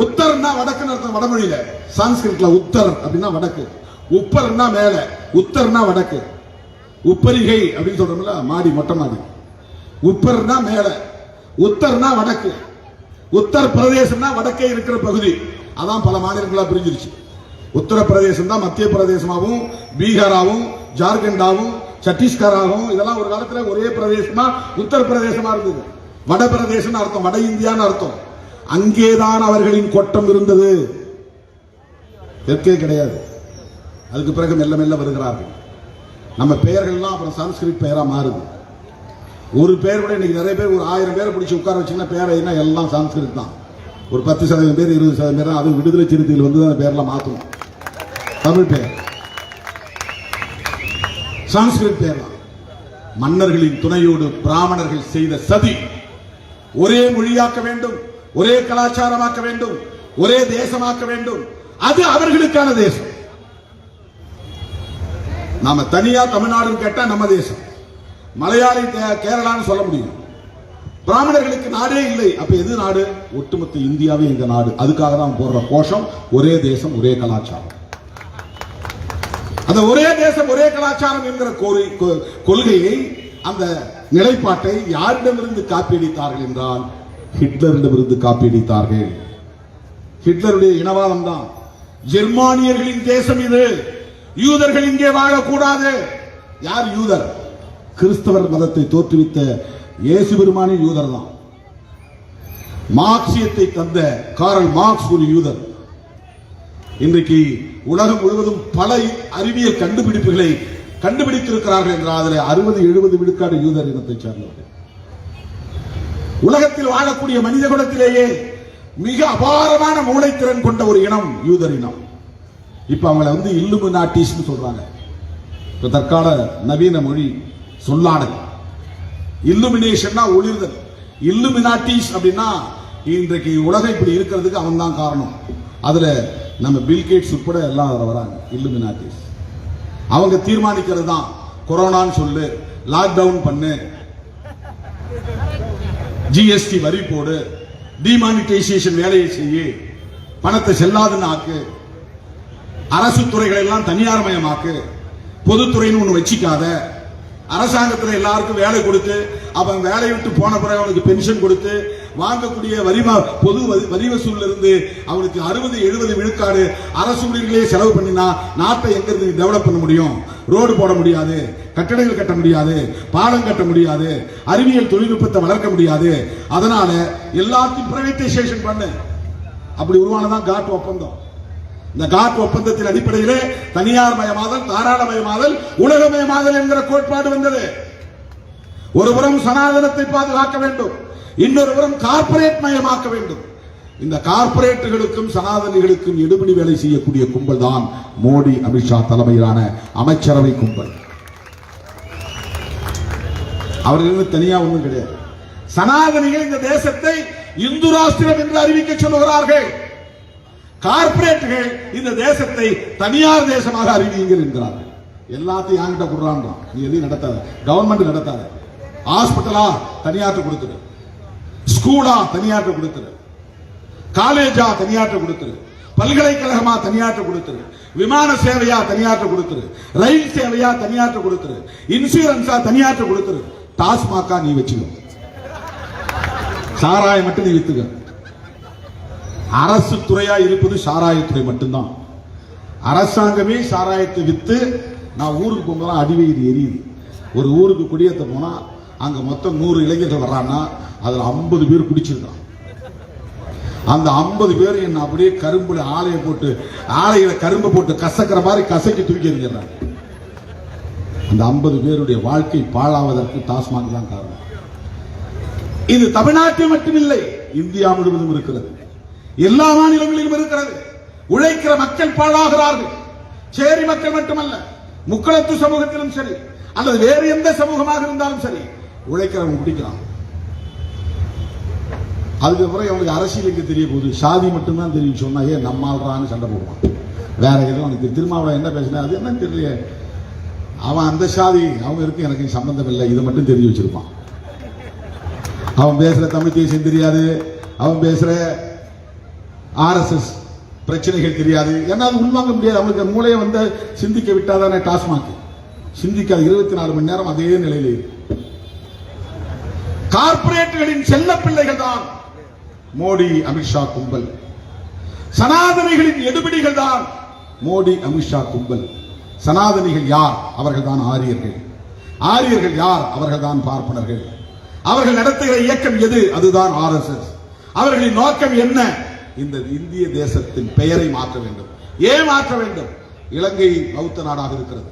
உத்தர்னா வடக்குன்னு அர்த்தம் வடமொழியில. சான்ஸ்கிரிட்ல உத்தர் அப்படின்னா வடக்கு, உப்பர்னா மேல, உத்தர்னா வடக்கு. உப்பரிகை அப்படின்னு சொல்றோம்ல, மாடி, மொட்டை மாடி. உப்பர்னா மேல, உத்தர்னா வடக்கு. உத்தர பிரதேசம்னா வடக்கே இருக்கிற பகுதி. அதான் பல மாநிலங்களா பிரிஞ்சிருச்சு. உத்தரப்பிரதேசம் தான் மத்திய பிரதேசமாகவும், பீகாராவும், ஜார்க்கண்டாவும், சத்தீஸ்கராகவும், இதெல்லாம் ஒரு காலத்துல ஒரே பிரதேசமா உத்தரப்பிரதேசமா இருந்தது. வட பிரதேசம் அர்த்தம், வட இந்தியான்னு அர்த்தம். அங்கேதான் அவர்களின் கொட்டம் இருந்தது, தெற்கே கிடையாது. அதுக்கு பிறகு மெல்ல மெல்ல வருகிறார்கள். நம்ம பெயர்கள்லாம் அப்புறம் சான்ஸ்கிரிட் பெயரா மாறுது. ஒரு பெயர் கூட இன்னைக்கு நிறைய பேர், ஒரு 1000 பேரை பிடிச்சி உட்கார வச்சுன்னா பேர் எல்லாம் சான்ஸ்கிரிட் தான். ஒரு 10% பேர், 20% பேர், அது விடுதலை சிறுத்தைகள் வந்து அந்த பேர்லாம் மாற்றணும். தமிழ் பெயர் சான்ஸ்கிரிட் பெயர் தான். மன்னர்களின் துணையோடு பிராமணர்கள் செய்த சதி. ஒரே மொழியாக்க வேண்டும், ஒரே கலாச்சாரமாக்க வேண்டும், ஒரே தேசமாக்க வேண்டும். அது அவர்களுக்கான தேசம். நாம தனியா தமிழ்நாடுன்னு கேட்டா நம்ம தேசம், மலையாளி கேரளான்னு சொல்ல முடியும். பிராமணர்களுக்கு நாடே இல்லை. அப்ப எது நாடு? ஒட்டுமொத்த இந்தியாவே எங்க நாடு. அதுக்காக தான் போடுற கோஷம் ஒரே தேசம் ஒரே கலாச்சாரம். அந்த ஒரே தேசம் ஒரே கலாச்சாரம் என்கிற கொள்கையை, அந்த நிலைப்பாட்டை யாரிடமிருந்து காப்பியடித்தார்கள் என்றால் ஹிட்லரிடமிருந்து காப்பியடித்தார்கள். ஹிட்லருடைய இனவாதம் தான். ஜெர்மானியர்களின் தேசம் இது, யூதர்கள் இங்கே வாழக்கூடாது. யார் யூதர்? கிறிஸ்தவர் மதத்தை தோற்றுவித்த இயேசு பெருமானின் யூதர் தான். மார்க்சியத்தை தந்த காரல் மார்க்ஸ் ஒரு யூதர். இன்றைக்கு உலகம் முழுவதும் பல அறிவியல் கண்டுபிடிப்புகளை கண்டுபிடித்திருக்கிறார்கள் என்றால் அதில் 60-70 விழுக்காடு யூதர் இனத்தை சார்ந்தவர்கள். உலகத்தில் வாழக்கூடிய மனித குலத்திலேயே மிக அபாரமான மூளைத்திறன் கொண்ட ஒரு இனம் யூதர் இனம். இப்ப அவங்களை வந்து இல்லுமினாட்டிஸ் சொல்றாங்க. தற்கால நவீன மொழி சொல்லாடல். இல்லுமினேஷன் ஒளிர்தல். இல்லுமினாட்டிஸ் அப்படின்னா இன்றைக்கு உலகம் இப்படி இருக்கிறதுக்கு அவன் தான் காரணம். அதுல நம்ம பில் கேட்ஸ் உட்பட எல்லாம் அதுல வராங்க. இல்லுமினாட்டிஸ் அவங்க தீர்மானிக்கிறது தான். கொரோனான்னு சொல்லு, லாக்டவுன் பண்ணு, ஜிஎஸ்டி வரி போடு, டிமானிட்டைசேஷன் வேலையை செய்யு, பணத்தை செல்லாதுன்னு ஆக்கு, அரசு துறைகளை எல்லாம் தனியார் மயமாக்கு, பொதுத்துறைன்னு ஒண்ணு வச்சிக்காத, அரசாங்கத்தில் எல்லாருக்கும் வேலை கொடுத்து அவன் வேலையை விட்டு போன பிறகு அவனுக்கு பென்ஷன் கொடுத்து வாங்கக்கூடிய பொது வரி வசூல்ல இருந்து அவனுக்கு 60-70 விழுக்காடு அரசு ஊழியர்களே செலவு பண்ணினா நாட்டை எங்க இருந்து டெவலப் பண்ண முடியும்? ரோடு போட முடியாது, கட்டடங்கள் கட்ட முடியாது, பாலம் கட்ட முடியாது, அறிவியல் தொழில்நுட்பத்தை வளர்க்க முடியாது. அதனால எல்லாத்தையும் பிரைவேட்டைசேஷன் பண்ணு. அப்படி உருவானதான் காட் ஒப்பந்தம். இந்த காட் ஒப்பந்தத்தின் அடிப்படையிலே தனியார் மயமாதல், தாராளமயமாதல், உலகமயமாதல் என்கிற கோட்பாடு வந்தது. ஒருபுறம் சனாதனத்தை பாதுகாக்க வேண்டும், இன்னொரு புறம் கார்ப்பரேட் மயமாக்க வேண்டும். இந்த கார்ப்பரேட்டுகளுக்கும் சனாதனிகளுக்கும் எடுபடி வேலை செய்யக்கூடிய கும்பல் தான் மோடி, அமித்ஷா தலைமையிலான அமைச்சரவை கும்பல். அவர்களுக்கு தனியா ஒன்றும் கிடையாது. சனாதனிகள் இந்த தேசத்தை இந்து ராஷ்டிரம் என்று அறிவிக்க சொல்லுகிறார்கள். கார்ப்பரேட்டுகள் இந்த தேசத்தை தனியார் தேசமாக அறிவியுங்கள் என்கிறார்கள். எல்லாத்தையும் என்கிட்ட கொடுறான். நீ எதையும் நடத்தாத, கவர்மெண்ட் நடத்தாத. ஹாஸ்பிட்டலா தனியாற்ற கொடுத்துரு, ஸ்கூலா தனியாற்ற கொடுத்துரு, காலேஜா தனியாற்ற கொடுத்துரு, பல்கலைக்கழகமா தனியாற்ற கொடுத்துரு, விமான சேவையா தனியாற்ற கொடுத்துரு, ரயில் சேவையா தனியாற்ற கொடுத்துரு, இன்சூரன்ஸா தனியாற்ற கொடுத்துரு. டாஸ்மாகா நீ வச்சுக்கோ, சாராயம் மட்டும் நீ வித்துக்க. அரசு துறையா இருப்பது சாராயத்துறை மட்டும்தான். அரசாங்கமே சாராயத்தை வித்து நான் ஊருக்கு போகும்போது அடிவயிறு எரியுது. ஒரு ஊருக்கு குடியேற்ற போனா அங்க மொத்தம் 100 இளைஞர்கள் வர்றான்னா அதுல 50 பேர் குடிச்சிருக்கான். அந்த 50 பேர் என்ன அப்படியே கரும்புல ஆலையை போட்டு, ஆலையில கரும்பு போட்டு கசக்கிற மாதிரி கசக்கி தூக்கி எறிஞ்சிடறாங்க. அந்த 50 பேருடைய வாழ்க்கை பாழாவதற்கு டாஸ்மாக் தான் காரணம். இது தமிழ்நாட்டில் மட்டுமில்லை, இந்தியா முழுவதும் இருக்கிறது, எல்லா மாநிலங்களிலும் இருக்கிறது. உழைக்கிற மக்கள் பாழாகிறார்கள். சேரி மக்கள் மட்டுமல்ல, முக்களத்து சமூகத்திலும் சரி, அல்லது வேறு எந்த சமூகமாக இருந்தாலும் சரி, உழைக்கிறவன் குடிக்கிறான். அதுக்கப்புறம் அவனுக்கு அரசியல் எங்க தெரிய போகுது? சாதி மட்டும்தான் தெரியும். சொன்னா ஏன் நம்மால்றான்னு சண்டை போடுவான். வேற எதுவும் அவனுக்கு திருமாவளவன் என்ன பேசினா அது என்ன தெரியல. அவன் அந்த சாதி, அவங்க இருக்கு, எனக்கு சம்பந்தம் இல்லை, இதை மட்டும் தெரிஞ்சு வச்சிருப்பான். அவன் பேசுற தமிழ் தேசியம் தெரியாது, அவன் பேசுற RSS பிரச்சனைகள் தெரியாது. ஏன்னா அது உள்வாங்க முடியாது. அவனுக்கு மூளையை வந்து சிந்திக்க விட்டாதானே டாஸ்மாக் சிந்திக்காது. 24 மணி நேரம் அதே நிலையிலே. கார்ப்பரேட்டுகளின் செல்ல பிள்ளைகள் தான் மோடி, அமித்ஷா கும்பல். சனாதனிகளின் எடுபிடிகள் தான் மோடி, அமித்ஷா கும்பல். சனாதனிகள் யார்? அவர்கள் தான் ஆரியர்கள். ஆரியர்கள் யார்? அவர்கள் தான் பார்ப்பனர்கள். அவர்கள் நடத்துகிற இயக்கம் எது? அதுதான் RSS. அவர்களின் நோக்கம் என்ன? இந்த இந்திய தேசத்தின் பெயரை மாற்ற வேண்டும். ஏன் மாற்ற வேண்டும்? இலங்கை பௌத்த நாடாக இருக்கிறது,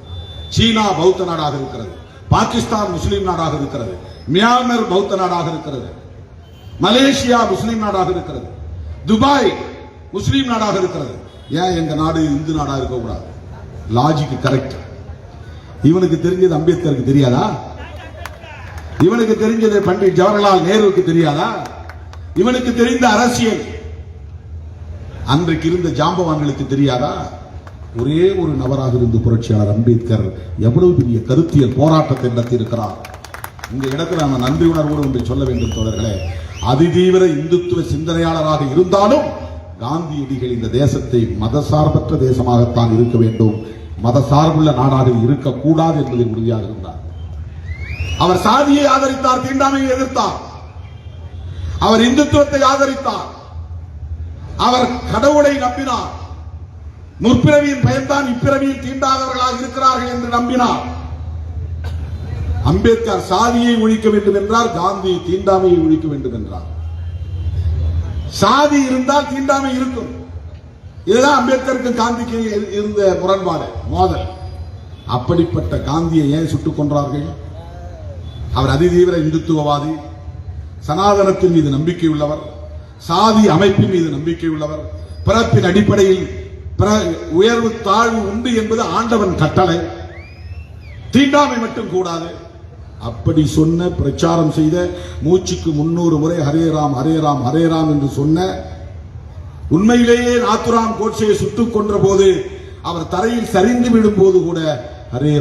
சீனா பௌத்த நாடாக இருக்கிறது, பாகிஸ்தான் முஸ்லீம் நாடாக இருக்கிறது, மியான்மர் பௌத்த நாடாக இருக்கிறது, மலேசியா முஸ்லீம் நாடாக இருக்கிறது, துபாய் முஸ்லீம் நாடாக இருக்கிறது. ஏன் எங்க நாடு இந்து நாடாக இருக்கக்கூடாது? Logic correct. இவனுக்கு தெரிஞ்சது அம்பேத்கருக்கு தெரியாதா? இவனுக்கு தெரிஞ்சது பண்டிட் ஜவஹர்லால் நேருவுக்கு தெரியாதா? இவனுக்கு தெரிந்த அரசியல் அன்றைக்கு இருந்த ஜாம்பவான்களுக்கு தெரியாதா? ஒரே ஒரு நபராக இருந்து புரட்சியாளர் அம்பேத்கர் எவ்வளவு பெரிய கருத்தியல் போராட்டத்தை நடத்தியிருக்கிறார். இந்த இடத்தில் நம்ம நன்றி உணர்வோடு ஒன்றை சொல்ல வேண்டும் தோழர்களே. அதிதீவிர இந்துத்துவ சிந்தனையாளராக இருந்தாலும் காந்தியடிகள் இந்த தேசத்தை மதசார்பற்ற தேசமாகத்தான் இருக்க வேண்டும், மதசார்புள்ள நாடாக இருக்கக்கூடாது என்பதில் உறுதியாக இருந்தார். அவர் சாதியை ஆதரித்தார், தீண்டாமையை எதிர்த்தார். அவர் இந்துத்துவத்தை ஆதரித்தார். அவர் கடவுளை நம்பினார். முற்பிறவியின் பயன்தான் இப்பிறவியில் தீண்டாதவர்களாக இருக்கிறார்கள் என்று நம்பினார். அம்பேத்கர் சாதியை ஒழிக்க வேண்டும் என்றார், காந்தி தீண்டாமையை ஒழிக்க வேண்டும் என்றார். சாதி இருந்தால் தீண்டாமை இருக்கும். இதுதான் அம்பேத்கருக்கு காந்திக்கு இருந்த முரண்பாடு, மோதல். அப்படிப்பட்ட காந்தியை ஏன் சுட்டுக் கொன்றார்கள்? அவர் அதிதீவிர இந்துத்துவவாதி, சனாதனத்தின் மீது நம்பிக்கை உள்ளவர், சாதி அமைப்பின் மீது நம்பிக்கை உள்ளவர், பிறப்பின் அடிப்படையில் உயர்வு தாழ்வு உண்டு என்பது ஆண்டவன் கட்டளை, தீண்டாமை மட்டும் கூடாது. அப்படி சொன்ன, பிரச்சாரம் செய்த, மூச்சுக்கு 300 முறை ஹரே ராம் ஹரே ராம் ஹரே ராம் என்று சொன்ன, உண்மையிலேயே நாத்துராம் கோட்சேயை சுட்டுக் கொன்ற போது அவர் தரையில் சரிந்து விடும் போது கூட ஹரே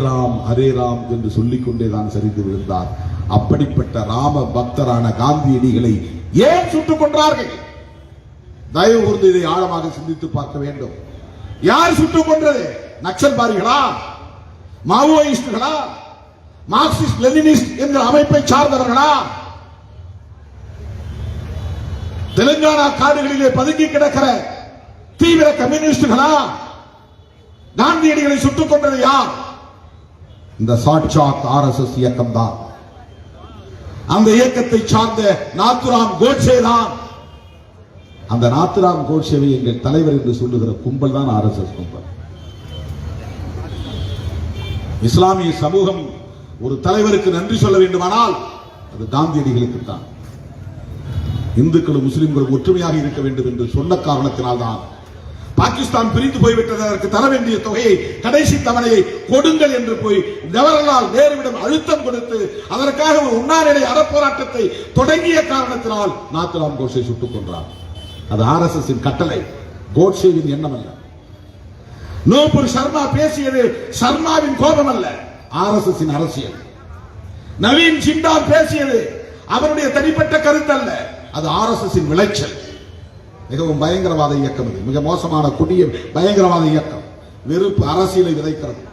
ராம் என்று சொல்லிக் கொண்டேதான் சரிந்து விழுந்தார். அப்படிப்பட்ட ராம பக்தரான காந்தியடிகளை ஏன் சுட்டுக் கொன்றார்கள்? தயவு கூர்ந்து இதை ஆழமாக சிந்தித்து பார்க்க வேண்டும். யார் சுட்டுக் கொன்றது? நக்சல்பாரிகளா, மாவோயிஸ்டுகளா, மார்க்சிஸ்ட் லெனினிஸ்ட் என்ற அமைப்பை சார்ந்தவர்களா, தெலுங்கானா காடுகளிலே பதுங்கி கிடக்கிற தீவிர கம்யூனிஸ்டுகளா? காந்தியடிகளை சுட்டுக் கொண்டது யார்? இந்த சாட்சாத் RSS இயக்கம் தான். அந்த இயக்கத்தை சார்ந்த நாத்துராம் கோட்சே தான். அந்த நாத்துராம் கோட்சேவை எங்கள் தலைவர் என்று சொல்லுகிற கும்பல் தான் RSS கும்பல். இஸ்லாமிய சமூகம் ஒரு தலைவருக்கு நன்றி சொல்ல வேண்டுமானால் அது காந்தியடிகளுக்கு தான். இந்துக்களும் முஸ்லிம்களும் ஒற்றுமையாக இருக்க வேண்டும் என்று சொன்ன காரணத்தினால்தான் பாகிஸ்தான் பிரிந்து போய்விட்டது. அதற்கு தர வேண்டிய தொகையை, கடைசி தவணையை கொடுங்கள் என்று போய் ஜவஹர்லால் நேருவிடம் அழுத்தம் கொடுத்து அதற்காக ஒரு உண்ணாநிலை அறப்போராட்டத்தை தொடங்கிய காரணத்தினால் நாத்துராம் கோட்சே சுட்டுக் கொன்றார். அது RSS கட்டளை, கோட்சேவின் எண்ணம் அல்ல. நூபுர் சர்மா பேசியது சர்மாவின் கோபம் அல்ல, RSS அரசியல். நவீன் ஜிண்டால் பேசியது அவருடைய தனிப்பட்ட கருத்து அல்ல, அது RSS விளைச்சல். மிகவும் பயங்கரவாத இயக்கம் இது. மிக மோசமான கொடிய பயங்கரவாத இயக்கம். வெறுப்பு அரசியலை விதைக்கிறது,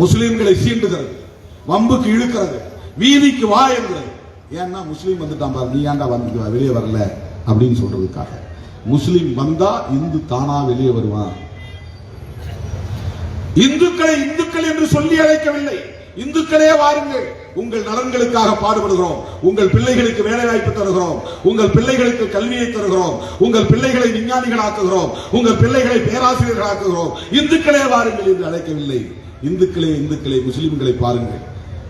முஸ்லிம்களை சீண்டுகிறது, வம்புக்கு இழுக்கிறது, வீதிக்கு வா என்கிறது. ஏன்னா முஸ்லீம் வந்துட்டான் பாரு, நீ ஏன்டா வந்து வெளியே வரல அப்படின்னு சொல்றதுக்காக. முஸ்லீம் வந்தா இந்து தானா வெளியே வருவான். இந்துக்களை இந்துக்கள் என்று சொல்லி அழைக்கவில்லை. இந்துக்களே வாருங்கள், உங்கள் நலன்களுக்காக பாடுபடுகிறோம், உங்கள் பிள்ளைகளுக்கு வேலை வாய்ப்பு தருகிறோம், உங்கள் பிள்ளைகளுக்கு கல்வியை தருகிறோம், உங்கள் பிள்ளைகளை விஞ்ஞானிகளாக்குகிறோம், உங்கள் பிள்ளைகளை பேராசிரியர்களாக்குகிறோம், இந்துக்களே வாருங்கள் என்று அழைக்கவில்லை. இந்துக்களே இந்துக்களே முஸ்லிம்களை பாருங்கள்.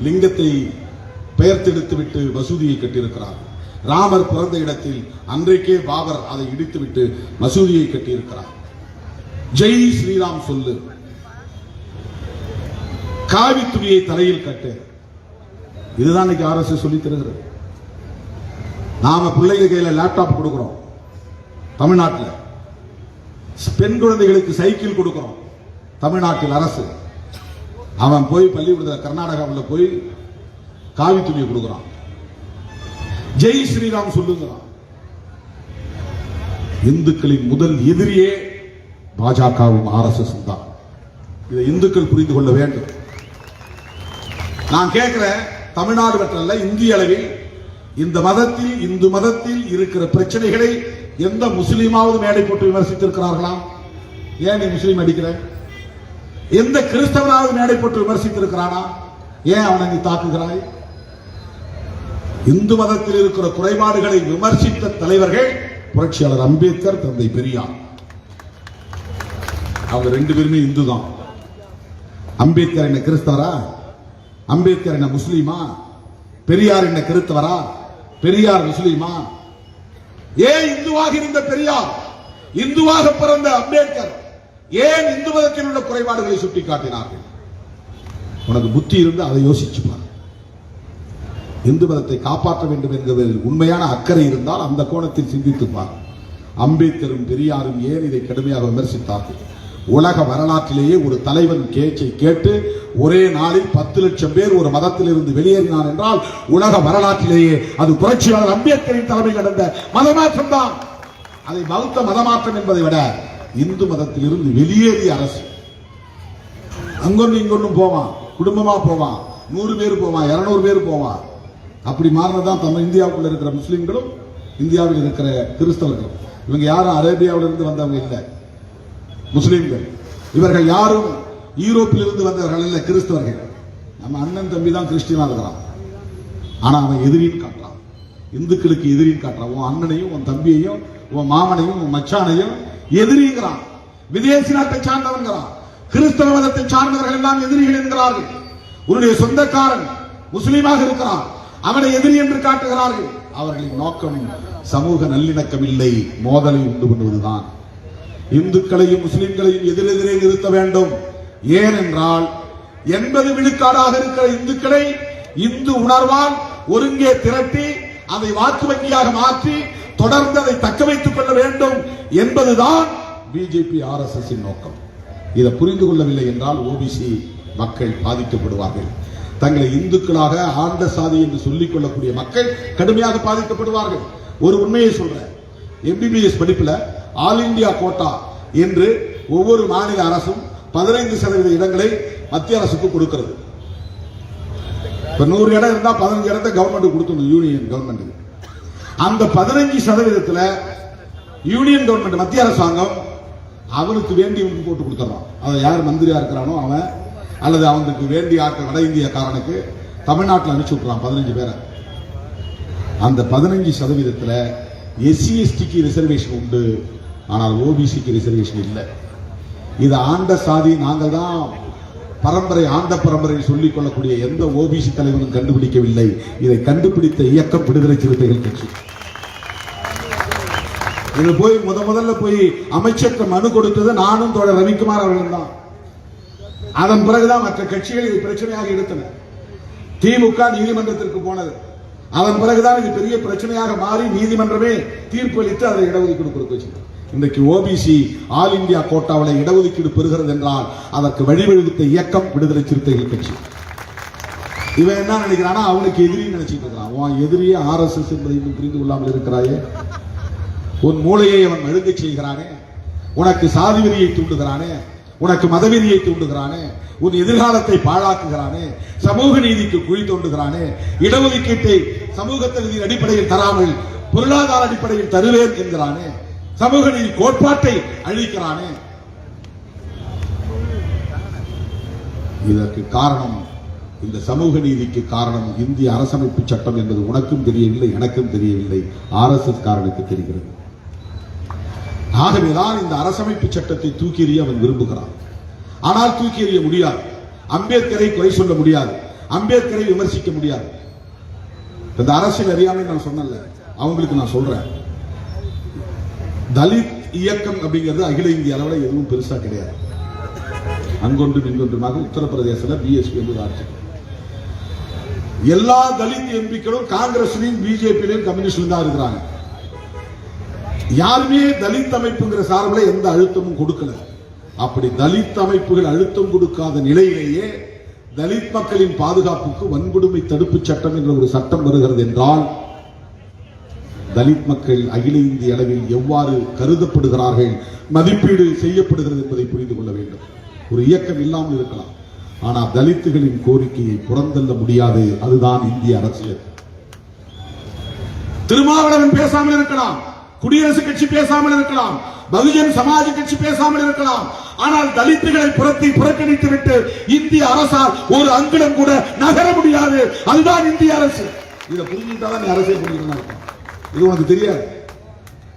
லிங்கத்தை பெயர்த்தெடுத்து விட்டு மசூதியை கட்டியிருக்கிறார். ராமர் பிறந்த இடத்தில் அன்றைக்கே பாபர் அதை இடித்துவிட்டு மசூதியை கட்டியிருக்கிறார். ஜெய் ஸ்ரீராம் சொல்லு, காவி துணியை தலையில் கட்டு. இதுதான் இன்னைக்கு RSS சொல்லி தருகிறது. நாம பிள்ளைங்க கையில லேப்டாப் கொடுக்கிறோம், தமிழ்நாட்டில் பெண் குழந்தைகளுக்கு சைக்கிள் கொடுக்கிறோம், தமிழ்நாட்டில் அரசு. அவன் போய் பள்ளிக்கூடத்தில் கர்நாடகாவில் போய் காவி துணியை கொடுக்கிறான், ஜெய் ஸ்ரீராம் சொல்லுங்கிறான். இந்துக்களின் முதல் எதிரியே பாஜகவும் RSS தான். இதை இந்துக்கள் புரிந்து கொள்ள வேண்டும். நான் கேட்கிறேன், தமிழ்நாடு மட்டுமல்ல இந்திய அளவில் இந்த மதத்தில், இந்து மதத்தில் இருக்கிற பிரச்சனைகளை எந்த முஸ்லீமாவது மேடை போட்டு விமர்சித்திருக்கிறார்களா? ஏன் நீ முஸ்லீம் அடிக்கிற? எந்த கிறிஸ்தவனாவது மேடை போட்டு விமர்சித்திருக்கிறானா? ஏன் அவனை நீ தாக்குகிறாய்? இந்து மதத்தில் இருக்கிற குறைபாடுகளை விமர்சித்த தலைவர்கள் புரட்சியாளர் அம்பேத்கர், தந்தை பெரியார். அவங்க ரெண்டு பேருமே இந்து தான். அம்பேத்கர் என்ன கிறிஸ்தவரா? அம்பேத்கர் என்ன முஸ்லீமா? பெரியார் என்ன கிறிஸ்தவரா? பெரியார் முஸ்லீமா? ஏன் இந்துவாக இருந்த பெரியார், இந்துவாக பிறந்த அம்பேத்கர் ஏன் இந்து மதத்தில் உள்ள குறைபாடுகளை சுட்டிக்காட்டினார்கள்? உனக்கு புத்தி இருந்து அதை யோசிச்சுப்பார். இந்து மதத்தை காப்பாற்ற வேண்டும் என்கிறதில் உண்மையான அக்கறை இருந்தால் அந்த கோணத்தில் சிந்தித்துப்பார். அம்பேத்கரும் பெரியாரும் ஏன் இதை கடுமையாக விமர்சித்தார்கள்? உலக வரலாற்றிலேயே ஒரு தலைவன் பேச்சை கேட்டு ஒரே நாளில் 10 லட்சம் பேர் ஒரு மதத்தில் இருந்து வெளியேறினான் என்றால் உலக வரலாற்றிலேயே அது புரட்சியாளர் அம்பேத்கரின் தலைமையில் நடந்த மதமாற்றம் தான். அதை பௌத்த மதமாற்றம் என்பதை விட இந்து மதத்தில் இருந்து வெளியேறிய அரசு. அங்கொன்னு இங்கொன்னும் போவான், குடும்பமா போவான், 100 பேர் போவான், 200 பேர் போவான். அப்படி மாறினதான் தமிழ் இந்தியாவுக்குள்ள இருக்கிற முஸ்லிம்களும் இந்தியாவில் இருக்கிற கிறிஸ்தவர்களும். இவங்க யாரும் அரேபியாவில் இருந்து வந்தவங்க இல்லை, முஸ்லிம்கள். இவர்கள் யாரும் யூரோப்பில் இருந்து வந்தவர்கள் இல்ல, கிறிஸ்தவர்கள். நம்ம அண்ணன் தம்பி தான் கிறிஸ்டியனா இருக்கிறான், ஆனா அவன் எதிரின்னு காட்டுறான். இந்துக்களுக்கு எதிரின்னு காட்டுறான். உன் அண்ணனையும் உன் தம்பியையும் உன் மாமனையும் உன் மச்சானையும் எதிரிங்கிறான். விதேசி நாட்டை சார்ந்தவன்கிறான். கிறிஸ்தவ மதத்தை சார்ந்தவர்கள் எல்லாம் எதிரிகள் என்கிறார்கள். உன்னுடைய சொந்தக்காரன் முஸ்லீமாக இருக்கிறான், அவனை எதிரி என்று காட்டுகிறார்கள். அவர்களின் நோக்கம் சமூக நல்லிணக்கம் இல்லை, மோதலை உண்டு பண்ணுவதுதான். இந்துக்களையும் முஸ்லிம்களையும் எதிரெதிரே நிறுத்த வேண்டும். ஏனென்றால் 80 விழுக்காடாக இருக்கிற இந்துக்களை இந்து உணர்வால் ஒருங்கே திரட்டி அதை வாக்கு வங்கியாக மாற்றி தொடர்ந்து அதை தக்க வைத்துக் கொள்ள வேண்டும் என்பதுதான் பிஜேபி RSS நோக்கம். இதை புரிந்து கொள்ளவில்லை என்றால் OBC மக்கள் பாதிக்கப்படுவார்கள். தங்களை இந்துக்களாக ஆண்ட சாதி என்று சொல்லிக் கொள்ளக்கூடிய மக்கள் கடுமையாக பாதிக்கப்படுவார்கள். ஒரு உண்மையை சொல்றேன், எம்பிபிஎஸ் படிப்புல ஆல் இந்தியா கோட்டா என்று ஒவ்வொரு மாநில அரசும் 15% இடங்களை மத்திய அரசுக்கு கொடுக்கிறது. இப்ப 100 இடம் இருந்தா 15 இடத்தை கவர்மெண்ட் கொடுத்துருந்தது, யூனியன் கவர்மெண்ட். அந்த 15% யூனியன் கவர்மெண்ட் மத்திய அரசாங்கம் அவனுக்கு வேண்டியவனுக்கு போட்டு கொடுத்துறான். அவன் யார் மந்திரியா இருக்கிறானோ அவன், அல்லது அவனுக்கு வேண்டிய ஆட்கள் வட இந்தியக்காரனுக்கு தமிழ்நாட்டில் அனுப்பிச்சு விட்டுறான் 15 பேரை. அந்த 15% எஸ்சி எஸ்டிக்கு ரிசர்வேஷன் உண்டு, ஆனால் ஓபிசிக்கு ரிசர்வேஷன் இல்லை. இது ஆண்ட சாதி, நாங்கள் தான் பரம்பரை ஆண்ட பரம்பரை சொல்லிக் கொள்ளக்கூடிய எந்த ஓபிசி தலைவனும் கண்டுபிடிக்கவில்லை. இதை கண்டுபிடித்த இயக்கம் விடுதலை சிறுத்தைகள் கட்சி. இது போய் முதல்ல போய் அமைச்சருக்கு மனு கொடுத்தது நானும் தோழர் ரவிக்குமார் அவர்கள் தான். அதன் பிறகுதான் மற்ற கட்சிகள் இது பிரச்சனையாக எடுத்தன. திமுக நீதிமன்றத்திற்கு போனது. அதன் பிறகுதான் இது பெரிய பிரச்சனையாக மாறி நீதிமன்றமே தீர்ப்பு அளித்து அதை இடஒதுக்கீடு கொடுத்து. இன்றைக்கு ஓபிசி ஆல் இந்தியா கோட்டாவில் இடஒதுக்கீடு பெறுகிறது என்றால் அதற்கு வழிவகுத்த இயக்கம் விடுதலை சிறுத்தைகள் கட்சி. இவன் என்ன நினைக்கிறானா, அவனுக்கு எதிரி நினைச்சிட்டு இருக்கிறான். எதிரியே RSS என்பதை புரிந்து கொள்ளாமல் இருக்கிறாயே. உன் மூளையை அவன் மெழுக செய்கிறானே, உனக்கு சாதி வெறியை தூண்டுகிறானே, உனக்கு மதவெறியை தூண்டுகிறானே, உன் எதிர்காலத்தை பாழாக்குகிறானே, சமூக நீதிக்கு குழி தோண்டுகிறானே, இடஒதுக்கீட்டை சமூகத்தின் அடிப்படையில் தராமல் பொருளாதார அடிப்படையில் தருவேன் என்கிறானே, சமூக நீதி கோட்பாட்டை அழிக்கிறானே. இதற்கு காரணம், இந்த சமூக நீதிக்கு காரணம் இந்திய அரசமைப்பு சட்டம் என்பது உனக்கும் தெரியவில்லை, எனக்கும் தெரியவில்லை, RSS காரனுக்கு தெரிகிறது. ஆகவேதான் இந்த அரசமைப்பு சட்டத்தை தூக்கி எறிய அவன் விரும்புகிறான். ஆனால் தூக்கி எறிய முடியாது. அம்பேத்கரை குறை சொல்ல முடியாது, அம்பேத்கரை விமர்சிக்க முடியாது. இந்த அரசியல் அறியாமை நான் சொன்னல, அவங்களுக்கு நான் சொல்றேன், தலித் இயக்கம் அப்படிங்கிறது அகில இந்திய அளவில் எதுவும் பெருசா கிடையாது. அங்கொன்றும் இங்கொன்றுமாக உத்தரப்பிரதேசத்தில் பிஎஸ்பி என்பது ஆட்சி. எல்லா தலித் எம்பிக்களும் காங்கிரஸ்லையும் பிஜேபியிலும் கம்யூனிஸ்ட்லையும் தான் இருக்கிறாங்க. யாருமே தலித் அமைப்புங்கிற சார்பில் எந்த அழுத்தமும் கொடுக்கல. அப்படி தலித் அமைப்புகள் அழுத்தம் கொடுக்காத நிலையிலேயே தலித் மக்களின் பாதுகாப்புக்கு வன்கொடுமை தடுப்பு சட்டம் என்ற ஒரு சட்டம் வருகிறது என்றால் தலித் மக்கள் அகில இந்திய அளவில் எவ்வாறு கருதப்படுகிறார்கள், மதிப்பீடு செய்யப்படுகிறது என்பதை புரிந்து கொள்ள வேண்டும். ஒரு இயக்கம் இல்லாமல் இருக்கலாம், ஆனால் தலித்துகளின் கோரிக்கையை புறந்தள்ள முடியாது. அதுதான் இந்திய அரசியல். திருமாவளவன் பேசாமல் இருக்கலாம், குடியரசுக் கட்சி பேசாமல் இருக்கலாம், பகுஜன் சமாஜ் கட்சி பேசாமல் இருக்கலாம், ஆனால் தலித்துகளை புறக்கணித்து விட்டு இந்திய அரசால் ஒரு அங்குலம் கூட நகர முடியாது. அதுதான் இந்திய அரசு. இதை புரிஞ்சுட்டாதான் நீ அரசியல் புரிஞ்சுக்கணும். இது உனக்கு தெரியாது.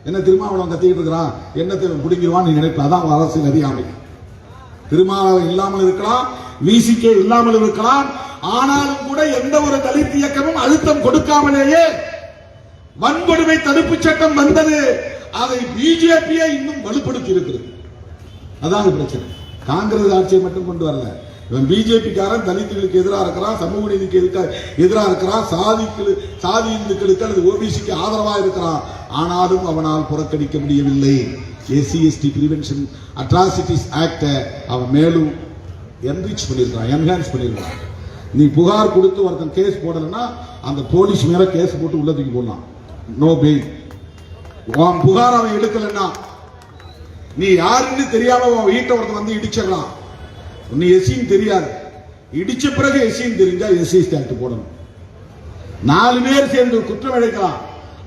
என்ன திருமாவளவன் கத்திக்கிட்டு இருக்கிறான், என்னத்தை பிடிங்கிடுவான் நீ நினைப்ப. அதான் அரசியல் அறியாமை. திருமாவளவன் இல்லாமல் இருக்கலாம், VCK இல்லாமல் இருக்கலாம், ஆனாலும் கூட எந்த ஒரு தலித் இயக்கமும் அழுத்தம் கொடுக்காமலேயே வன்கொடுமை தடுப்பு சட்டம் வந்தது. அதை பிஜேபியை இன்னும் வலுப்படுத்தி இருக்கிறது. அதான் பிரச்சனை. காங்கிரஸ் ஆட்சியை மட்டும் கொண்டு வரல. இவன் பிஜேபி காரன் தலித்துகளுக்கு எதிராக இருக்கிறான், சமூக நீதிக்கு எதிராக இருக்கிறான், சாதி இந்துக்களுக்கு அல்லது ஓபிசிக்கு ஆதரவாக இருக்கிறான். ஆனாலும் அவனால் புறக்கணிக்க முடியவில்லை. SC/ST பிரிவென்ஷன் அட்ராசிட்டிஸ் ஆக்ட அவன் மேலும் என்ரிச் பண்ணிருக்கான், என்ஹான்ஸ் பண்ணிருக்கான். நீ புகார் கொடுத்து ஒருத்தன் கேஸ் போடலன்னா அந்த போலீஸ் மேல கேஸ் போட்டு உள்ள தூக்கி போடலாம், நோ பெயில். உன் புகார் அவன் எடுக்கலன்னா நீ யாருன்னு தெரியாம உன் வீட்டை ஒருத்தன் வந்து இடிச்சிடலாம். நீ எஸ்சின்னு தெரியாது, இடிச்ச பிறகு எஸ்சின்னு தெரிஞ்சா SC/ST ஆக்ட் போடணும். 4 பேர் சேர்ந்து குற்றம் இழைக்கலாம்,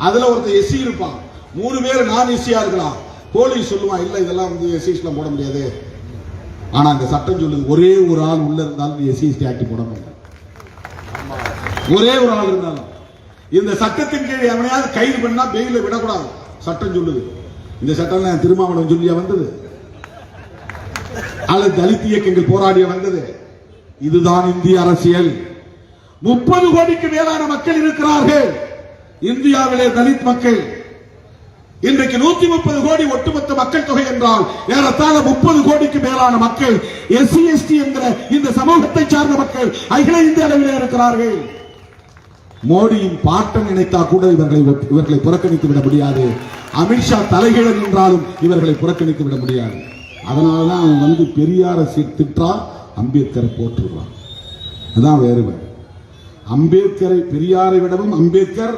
அதுல ஒருத்தர் SC இருப்பான், 3 பேர் நான் SC இருக்கலாம். போலீஸ் சொல்லுவான், இல்ல இதெல்லாம் வந்து SC போட முடியாது. ஆனா இந்த சட்டம் சொல்லுது, ஒரே ஒரு ஆள் உள்ள இருந்தாலும் SC/ST ஆக்ட் போட முடியாது. ஒரே ஒரு ஆள் இருந்தாலும் இந்த சட்டத்தின் கீழ் எவனையாவது கைது பண்ணா பெயில விடக்கூடாது. சட்டம் சொல்லுது. இந்த சட்டம் திருமாவளவன் சொல்லியா வந்தது, அல்லது தலித் இயக்கங்கள் போராடிய வந்தது? இதுதான் இந்திய அரசியல். 30 கோடிக்கு மேலான மக்கள் இருக்கிறார்கள் இந்தியாவிலே, தலித் மக்கள். இன்றைக்கு 130 கோடி ஒட்டுமொத்த மக்கள் தொகை என்றால் ஏறத்தாழ 30 கோடிக்கு மேலான மக்கள் SC/ST என்கிற இந்த சமூகத்தை சார்ந்த மக்கள் அகில இந்திய அளவிலே இருக்கிறார்கள். மோடியின் பாட்டன் நினைத்தா கூட இவர்களை புறக்கணித்து விட முடியாது. அமித்ஷா தலைகீழ நின்றாலும் இவர்களை புறக்கணித்து விட முடியாது. அதனாலதான் அவன் வந்து பெரியார திட்டா, அம்பேத்கரை போற்றுகிறான். அதான் வேறுபாடு. அம்பேத்கரை, பெரியாரை விடவும் அம்பேத்கர்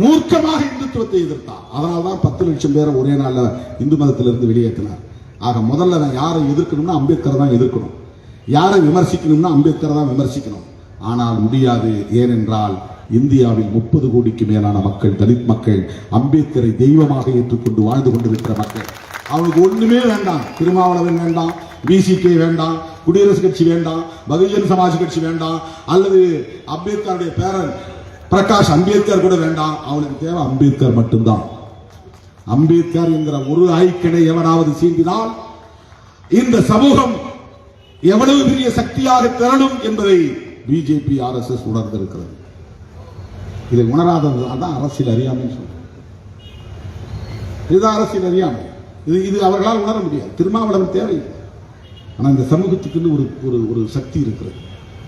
மூர்க்கமாக இந்துத்துவத்தை எதிர்த்தார். அதனால்தான் 10 லட்சம் பேரை ஒரே நாள்ல இந்து மதத்திலிருந்து வெளியேற்றினார். ஆக முதல்ல நான் யாரை எதிர்க்கணும்னா அம்பேத்கர் தான் எதிர்க்கணும், யாரை விமர்சிக்கணும்னா அம்பேத்கர் தான் விமர்சிக்கணும். ஆனால் முடியாது. ஏனென்றால் இந்தியாவில் 30 கோடிக்கு மேலான மக்கள், தலித் மக்கள், அம்பேத்கரை தெய்வமாக ஏற்றுக்கொண்டு வாழ்ந்து கொண்டிருக்கிற மக்கள். அவனுக்கு ஒண்ணுமே வேண்டாம். திருமாவளவன் வேண்டாம், விசிகே வேண்டாம், குடியரசு கட்சி வேண்டாம், பகுஜன் சமாஜ் கட்சி வேண்டாம், அல்லது அம்பேத்கருடைய பேரன் பிரகாஷ் அம்பேத்கர் கூட வேண்டாம். அவனுக்கு தேவை அம்பேத்கர் மட்டும்தான். அம்பேத்கர் என்கிற ஒரு ஐக்கியனை எவனாவது சீண்டினால் இந்த சமூகம் எவ்வளவு பெரிய சக்தியாக திரளும் என்பதை பிஜேபி, RSS உணர்ந்திருக்கிறது. இதை உணராதது அதான் அரசியல் அறியாமை சொல்றேன். இதுதான் அரசியல் அறியாமை. இது அவர்களால் உணர முடியாது. திருமாவளவன் தேவையில்லை. ஆனால் இந்த சமூகத்துக்கு ஒரு சக்தி இருக்கிறது.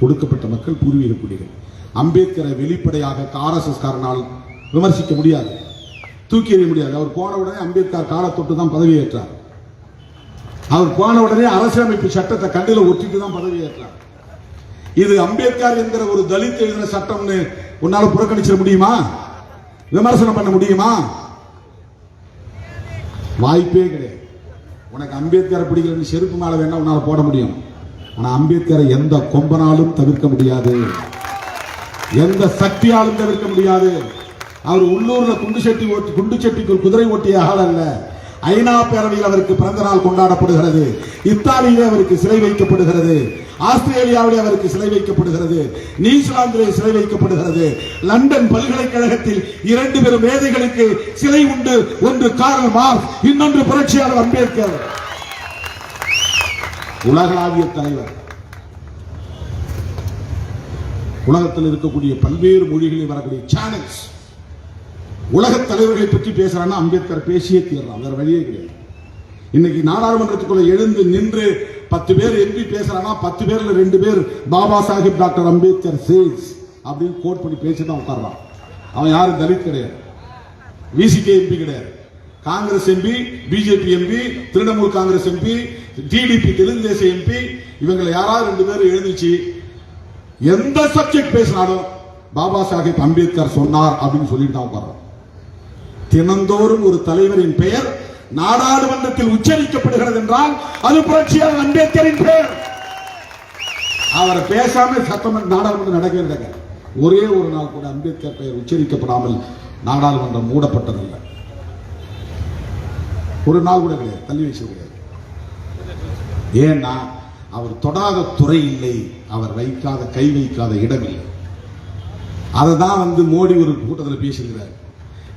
கொடுக்கப்பட்ட மக்கள் பூர்வீக குடிகள். அம்பேத்கரை வெளிப்படையாக RSS காரனால் விமர்சிக்க முடியாது, தூக்கி எறிய முடியாது. அவர் போன உடனே அம்பேத்கர் காலை தொட்டு தான் பதவியேற்றார். அவர் போன உடனே அரசியலமைப்பு சட்டத்தை கண்டில ஒட்டிட்டு தான் பதவியேற்றார். இது அம்பேத்கர் என்கிற ஒரு தலித் எழுதின சட்டம்னு உன்னால புறக்கணிச்சிட முடியுமா? விமர்சனம் பண்ண முடியுமா? வாய்ப்பே கிடையாது. உனக்கு அம்பேத்கரை பிடிக்கலன்னு செருப்பு மேல வேணா உன்னால போட முடியும். ஆனா அம்பேத்கரை எந்த கொம்பனாலும் தவிர்க்க முடியாது, எந்த சக்தியாலும் தவிர்க்க முடியாது. அவர் உள்ளூர்ல குண்டு சட்டிக்குள் குதிரை ஓட்டிய ஆள் அல்ல. ஐநா பேரவையில் அவருக்கு பிறந்த நாள் கொண்டாடப்படுகிறது. இத்தாலியிலே அவருக்கு சிலை வைக்கப்படுகிறது. ஆஸ்திரேலியாவிலே அவருக்கு சிலை வைக்கப்படுகிறது. நியூசிலாந்திலே சிலை வைக்கப்படுகிறது. லண்டன் பல்கலைக்கழகத்தில் 2 பேரும் மேதைகளுக்கு சிலை உண்டு. ஒன்று கார்ல் மார்க்ஸ், இன்னொன்று புரட்சியாளர் அம்பேத்கர். உலகளாவிய தலைவர். உலகத்தில் இருக்கக்கூடிய பல்வேறு மொழிகளில் வரக்கூடிய சேனல்ஸ் உலக தலைவர்களை பற்றி பேசுறான்னா அம்பேத்கர் பேசியே தீர்றான். வேற வழியே கிடையாது. இன்னைக்கு நாடாளுமன்றத்துக்குள்ள எழுந்து நின்று 10 பேர் எம்பி பேசுறானா 10 பேர்ல 2 பேர் பாபா சாஹிப் டாக்டர் அம்பேத்கர் சேஸ் அப்படின்னு கோட் பண்ணி பேசிதான் உட்கார்றான். அவன் யாரும் தலித் கிடையாது, விசிகே எம்பி கிடையாது, Congress MP, BJP MP, Trinamool Congress MP, TDP Telugu Desam MP, இவங்களை யாராவது 2 பேர் எழுந்துச்சு எந்த சப்ஜெக்ட் பேசினாலும் பாபா சாஹிப் அம்பேத்கர் சொன்னார் அப்படின்னு சொல்லிட்டு தான் உட்கார்றோம். தினந்தோறும் ஒரு தலைவரின் பெயர் நாடாளுமன்றத்தில் உச்சரிக்கப்படுகிறது என்றால் அது புரட்சியாளர் அம்பேத்கரின் பெயர். அவரை பேசாம சட்டமன்ற நாடாளுமன்றம் நடக்க ஒரே ஒரு நாள் கூட அம்பேத்கர் பெயர் உச்சரிக்கப்படாமல் நாடாளுமன்றம் மூடப்பட்டதில்லை. ஒரு நாள் கூட கிடையாது, தள்ளி வச்சது கிடையாது. ஏன்னா அவர் தொடாத துறை இல்லை, அவர் வைக்காத கை வைக்காத இடம் இல்லை. அதை தான் மோடி ஒரு கூட்டத்தில் பேசியிருக்கிறார்.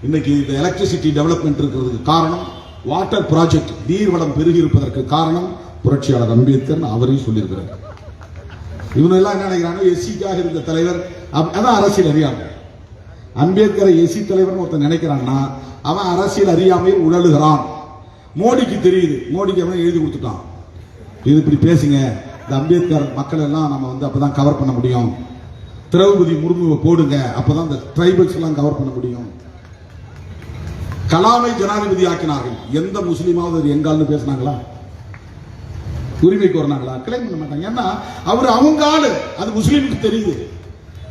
இன்னைக்கு இந்த எலக்ட்ரிசிட்டி டெவலப்மெண்ட் இருக்கிறதுக்கு காரணம் வாட்டர் ப்ராஜெக்ட், நீர்வளம் பெருகி இருப்பதற்கு காரணம் புரட்சியாளர் அம்பேத்கர் அவரையும் சொல்லியிருக்கிறார். இவங்க எல்லாம் என்ன நினைக்கிறாங்க, எஸ்சிக்காக இருந்த தலைவர், அதான் அரசியல் அறியாமை. அம்பேத்கரை எஸ்சி தலைவர் ஒருத்தன் நினைக்கிறான்னா அவன் அரசியல் அறியாமையில் உழலுகிறான். மோடிக்கு தெரியுது, மோடிக்கு அவன் எழுதி கொடுத்துட்டான், இது இப்படி பேசுங்க, இந்த அம்பேத்கர் மக்கள் எல்லாம் நம்ம அப்பதான் கவர் பண்ண முடியும், திரௌபதி முர்முவை போடுங்க, அப்பதான் இந்த ட்ரைபல்ஸ் எல்லாம் கவர் பண்ண முடியும். கலாமை ஜனாதிபதி ஆக்கினார்கள். எந்த முஸ்லீமாவது எங்கால்னு பேசினாங்களா? உரிமை கோரினாங்களா? கிளைம் பண்ண மாட்டாங்க. ஏன்னா அவர் அவங்க ஆளு, அது முஸ்லீமுக்கு தெரியுது.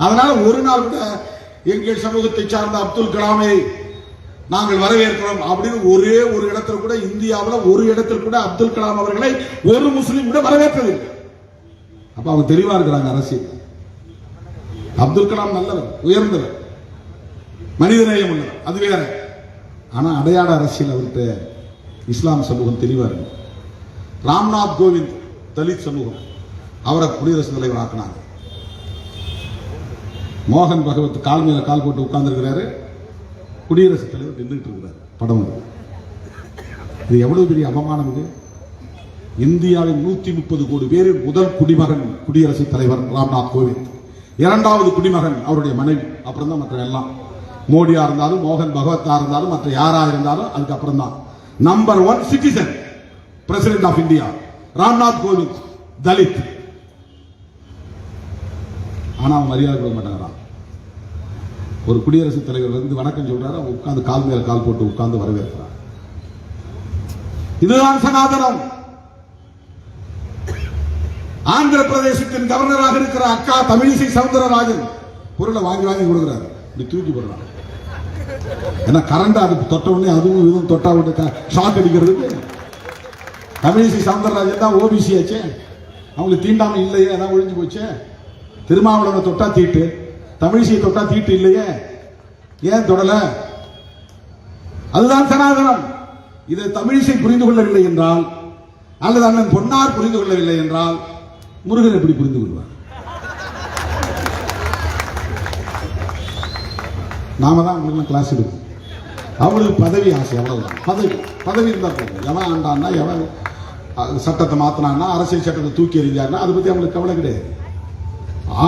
அதனால ஒரு நாள் கூட எங்கள் சமூகத்தை சார்ந்த அப்துல் கலாமை நாங்கள் வரவேற்கிறோம் அப்படின்னு ஒரே ஒரு இடத்துல கூட, இந்தியாவில் ஒரு இடத்தில் கூட அப்துல் கலாம் அவர்களை ஒரு முஸ்லீம் கூட வரவேற்றதில்லை. அப்ப அவங்க தெளிவா இருக்கிறாங்க அரசியல். அப்துல் கலாம் நல்லவர், உயர்ந்தவர், மனிதநேயம் உள்ளவர், அது வேற. ஆனா அடையாள அரசியல் அவர்கிட்ட இஸ்லாம் சமூகம் தெளிவா இருக்கு. ராம்நாத் கோவிந்த் தலித் சமூகம், அவரை குடியரசுத் தலைவர் ஆக்கினாங்க. மோகன் பகவத் கால் மேல கால் போட்டு உட்கார்ந்து இருக்கிறாரு, குடியரசுத் தலைவர் நின்றுட்டு இருக்கிறார். படம் இது எவ்வளவு பெரிய அவமானம்! இது இந்தியாவின் 130 கோடி பேரின் முதல் குடிமகன் குடியரசுத் தலைவர் ராம்நாத் கோவிந்த். 2வது குடிமகன் அவருடைய மனைவி. அப்புறம் தான் மற்ற எல்லாம். மோடியா இருந்தாலும், மோகன் பகவத்தா இருந்தாலும், மற்ற யாரா இருந்தாலும் அதுக்கப்புறம் தான். Number 1 citizen president of India Ramnath Kovind, Dalit. ஆனா அவன் மரியாதை கொடுக்க மாட்டாங்கிறான். ஒரு குடியரசுத் தலைவர் வணக்கம் சொல்றாரு, உட்கார்ந்து கால் மேல கால் போட்டு உட்கார்ந்து வரவேற்கிறார். இதுதான் சனாதனம். ஆந்திர பிரதேசத்தின் கவர்னராக இருக்கிற அக்கா தமிழிசை சவுந்தரராஜன் பொருளை வாங்கி வாங்கி கொடுக்கிறார், இப்படி தூக்கி போடுறாங்க. ஏன்னா கரண்ட் அது தொட்ட உடனே அதுவும் இதுவும் தொட்டா விட்டு ஷாக் அடிக்கிறதுக்கு. தமிழிசை சவுந்தரராஜன் தான் ஓபிசி ஆச்சே, அவங்களுக்கு தீண்டாமை இல்லையே, அதான் ஒழிஞ்சு போச்சே. திருமாவளவனை தொட்டா தீட்டு, தமிழிசையை தொட்டா தீட்டு இல்லையே, ஏன் தொடல? அதுதான் சனாதனம். இதை தமிழிசை புரிந்து கொள்ளவில்லை என்றால், அல்லது அண்ணன் பொன்னார் புரிந்து கொள்ளவில்லை என்றால், முருகன் எப்படி புரிந்து கொள்வார்? நாம தான் அவங்களுக்கு கிளாஸ் எடுக்கும். அவங்களுக்கு பதவி ஆசை, அவ்வளவுதான். பதவி இருந்தா போதும். எவன் ஆண்டான்னா, எவன் சட்டத்தை மாத்தினான்னா, அரசியல் சட்டத்தை தூக்கி எறிஞ்சாருன்னா அதை பத்தி அவங்களுக்கு கவலை கிடையாது.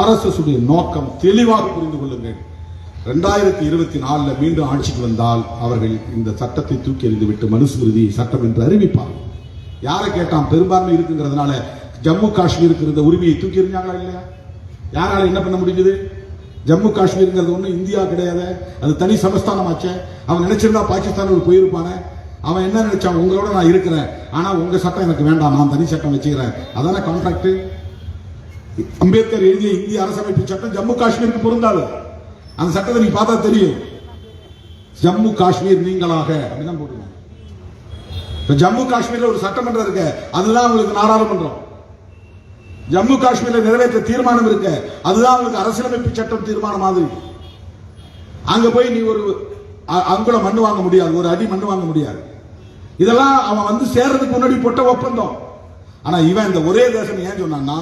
RSS உடைய நோக்கம் தெளிவாக புரிந்து கொள்ளுங்கள். 2024 மீண்டும் ஆட்சிக்கு வந்தால் அவர்கள் இந்த சட்டத்தை தூக்கி எறிந்து விட்டு மனுஸ்மிருதி சட்டம் என்று அறிவிப்பார். யாரை கேட்டான்? பெரும்பான்மை இருக்குங்கிறதுனால ஜம்மு காஷ்மீருக்கு இருந்த உரிமையை தூக்கி எறிஞ்சாங்களா இல்லையா? யாரால என்ன பண்ண முடிஞ்சது? ஜம்மு காஷ்மீருங்கிறது ஒண்ணு இந்தியா கிடையாது, அது தனி சமஸ்தானம் ஆச்சு. அவன் நினைச்சிருந்தா பாகிஸ்தானுக்கு போயிருப்பானே. அவன் என்ன நினைச்சான்? உங்களோட நான் இருக்கிறேன், ஆனா உங்க சட்டம் எனக்கு வேண்டாம், நான் தனி சட்டம் வச்சுக்கிறேன். அதான கான்ட்ராக்ட். அம்பேத்கர் எழுதிய இந்திய அரசமைப்பு சட்டம் ஜம்மு காஷ்மீருக்கு பொருந்தாது. அந்த சட்டத்தை நீங்க பார்த்தா தெரியும். ஜம்மு காஷ்மீர் நீங்களாக அப்படிதான் போட்டுருவாங்க. ஜம்மு காஷ்மீர்ல ஒரு சட்டமன்றம் இருக்கு, அதுதான் உங்களுக்கு நாடாளுமன்றம். ஜம்மு காஷ்மீர்ல நிறைவேற்ற தீர்மானம் இருக்கு, அதுதான் உங்களுக்கு அரசியலமைப்பு சட்டம் தீர்மானம் மாதிரி. அங்க போய் நீ ஒரு அங்குல மண்ணு வாங்க முடியாது, ஒரு அடி மண்ணு வாங்க முடியாது. இதெல்லாம் அவன் வந்து சேர்றதுக்கு முன்னாடி போட்ட ஒப்பந்தம். ஆனா இவன் இந்த ஒரே தேசம் ஏன் சொன்னான்னா,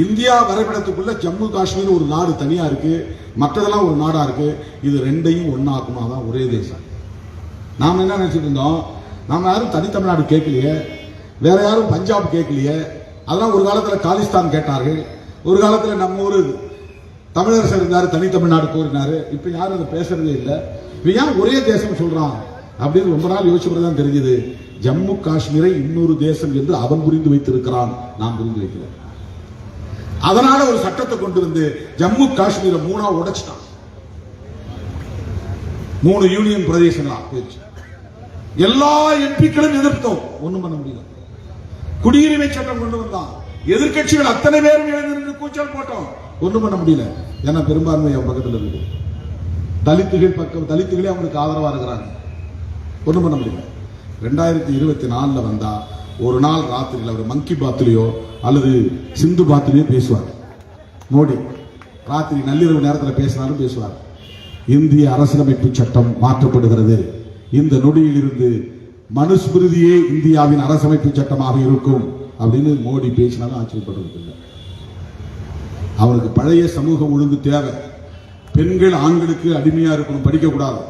இந்தியா வரைபடத்துக்குள்ள ஜம்மு காஷ்மீர் ஒரு நாடு தனியா இருக்கு, மற்றதெல்லாம் ஒரு நாடா இருக்கு, இது ரெண்டையும் ஒன்னாக்குமா தான் ஒரே தேசம். நாம என்ன நினைச்சிட்டு இருந்தோம்? நாம யாரும் தனி தமிழ்நாடு கேட்கலையே, வேற யாரும் பஞ்சாப் கேட்கலையே. அதெல்லாம் ஒரு காலத்துல காலிஸ்தான் கேட்டார்கள், ஒரு காலத்துல நம்ம ஊரு தமிழரசர் இருந்தாரு, தனி தமிழ்நாடு கோரினாரு. இப்ப யாரும் அதை பேசுறதே இல்லை. இப்ப ஏன் ஒரே தேசம் சொல்றான் அப்படின்னு ரொம்ப நாள் யோசிச்சுதான் தெரிஞ்சது. ஜம்மு காஷ்மீரை இன்னொரு தேசம் என்று அவன் புரிந்து வைத்திருக்கிறான், நாம் புரிந்து வைக்கிறோம். அதனால ஒரு சட்டத்தை கொண்டு வந்து ஜம்மு காஷ்மீரை 3ஆ உடைச்சிட்டான். 3 யூனியன் பிரதேசங்களா போயிடுச்சு. எல்லா எம்பிக்களும் எதிர்த்தோம், ஒண்ணும் பண்ண முடியல. குடியுரிமை சட்டம் கொண்டு வந்தான், எதிர்கட்சிகள் அத்தனை பேரும் எழுந்திருந்து கூச்சல் போட்டோம், ஒண்ணும் பண்ண முடியல. ஏன்னா பெரும்பான்மை அவன் பக்கத்தில் இருக்கு. தலித்துகளே அவங்களுக்கு ஆதரவா இருக்கிறாங்க, ஒண்ணும் பண்ண முடியல. 2024 வந்தா ஒரு நாள் ராத்திரியில் அவர் மங்கி பாத்திலையோ அல்லது சிந்து பாத்திலையோ பேசுவார். மோடி ராத்திரி நள்ளிரவு நேரத்தில் பேசினாலும் பேசுவார். இந்திய அரசியலமைப்பு சட்டம் மாற்றப்படுகிறது, இந்த நொடியில் இருந்து மனுஸ்மிருதியே இந்தியாவின் அரசமைப்பு சட்டமாக இருக்கும் அப்படின்னு மோடி பேசினாலும் ஆச்சரியப்படுறது. அவனுக்கு பழைய சமூக ஒழுங்கு தேவை. பெண்கள் ஆண்களுக்கு அடிமையா இருக்கணும், படிக்க கூடாது.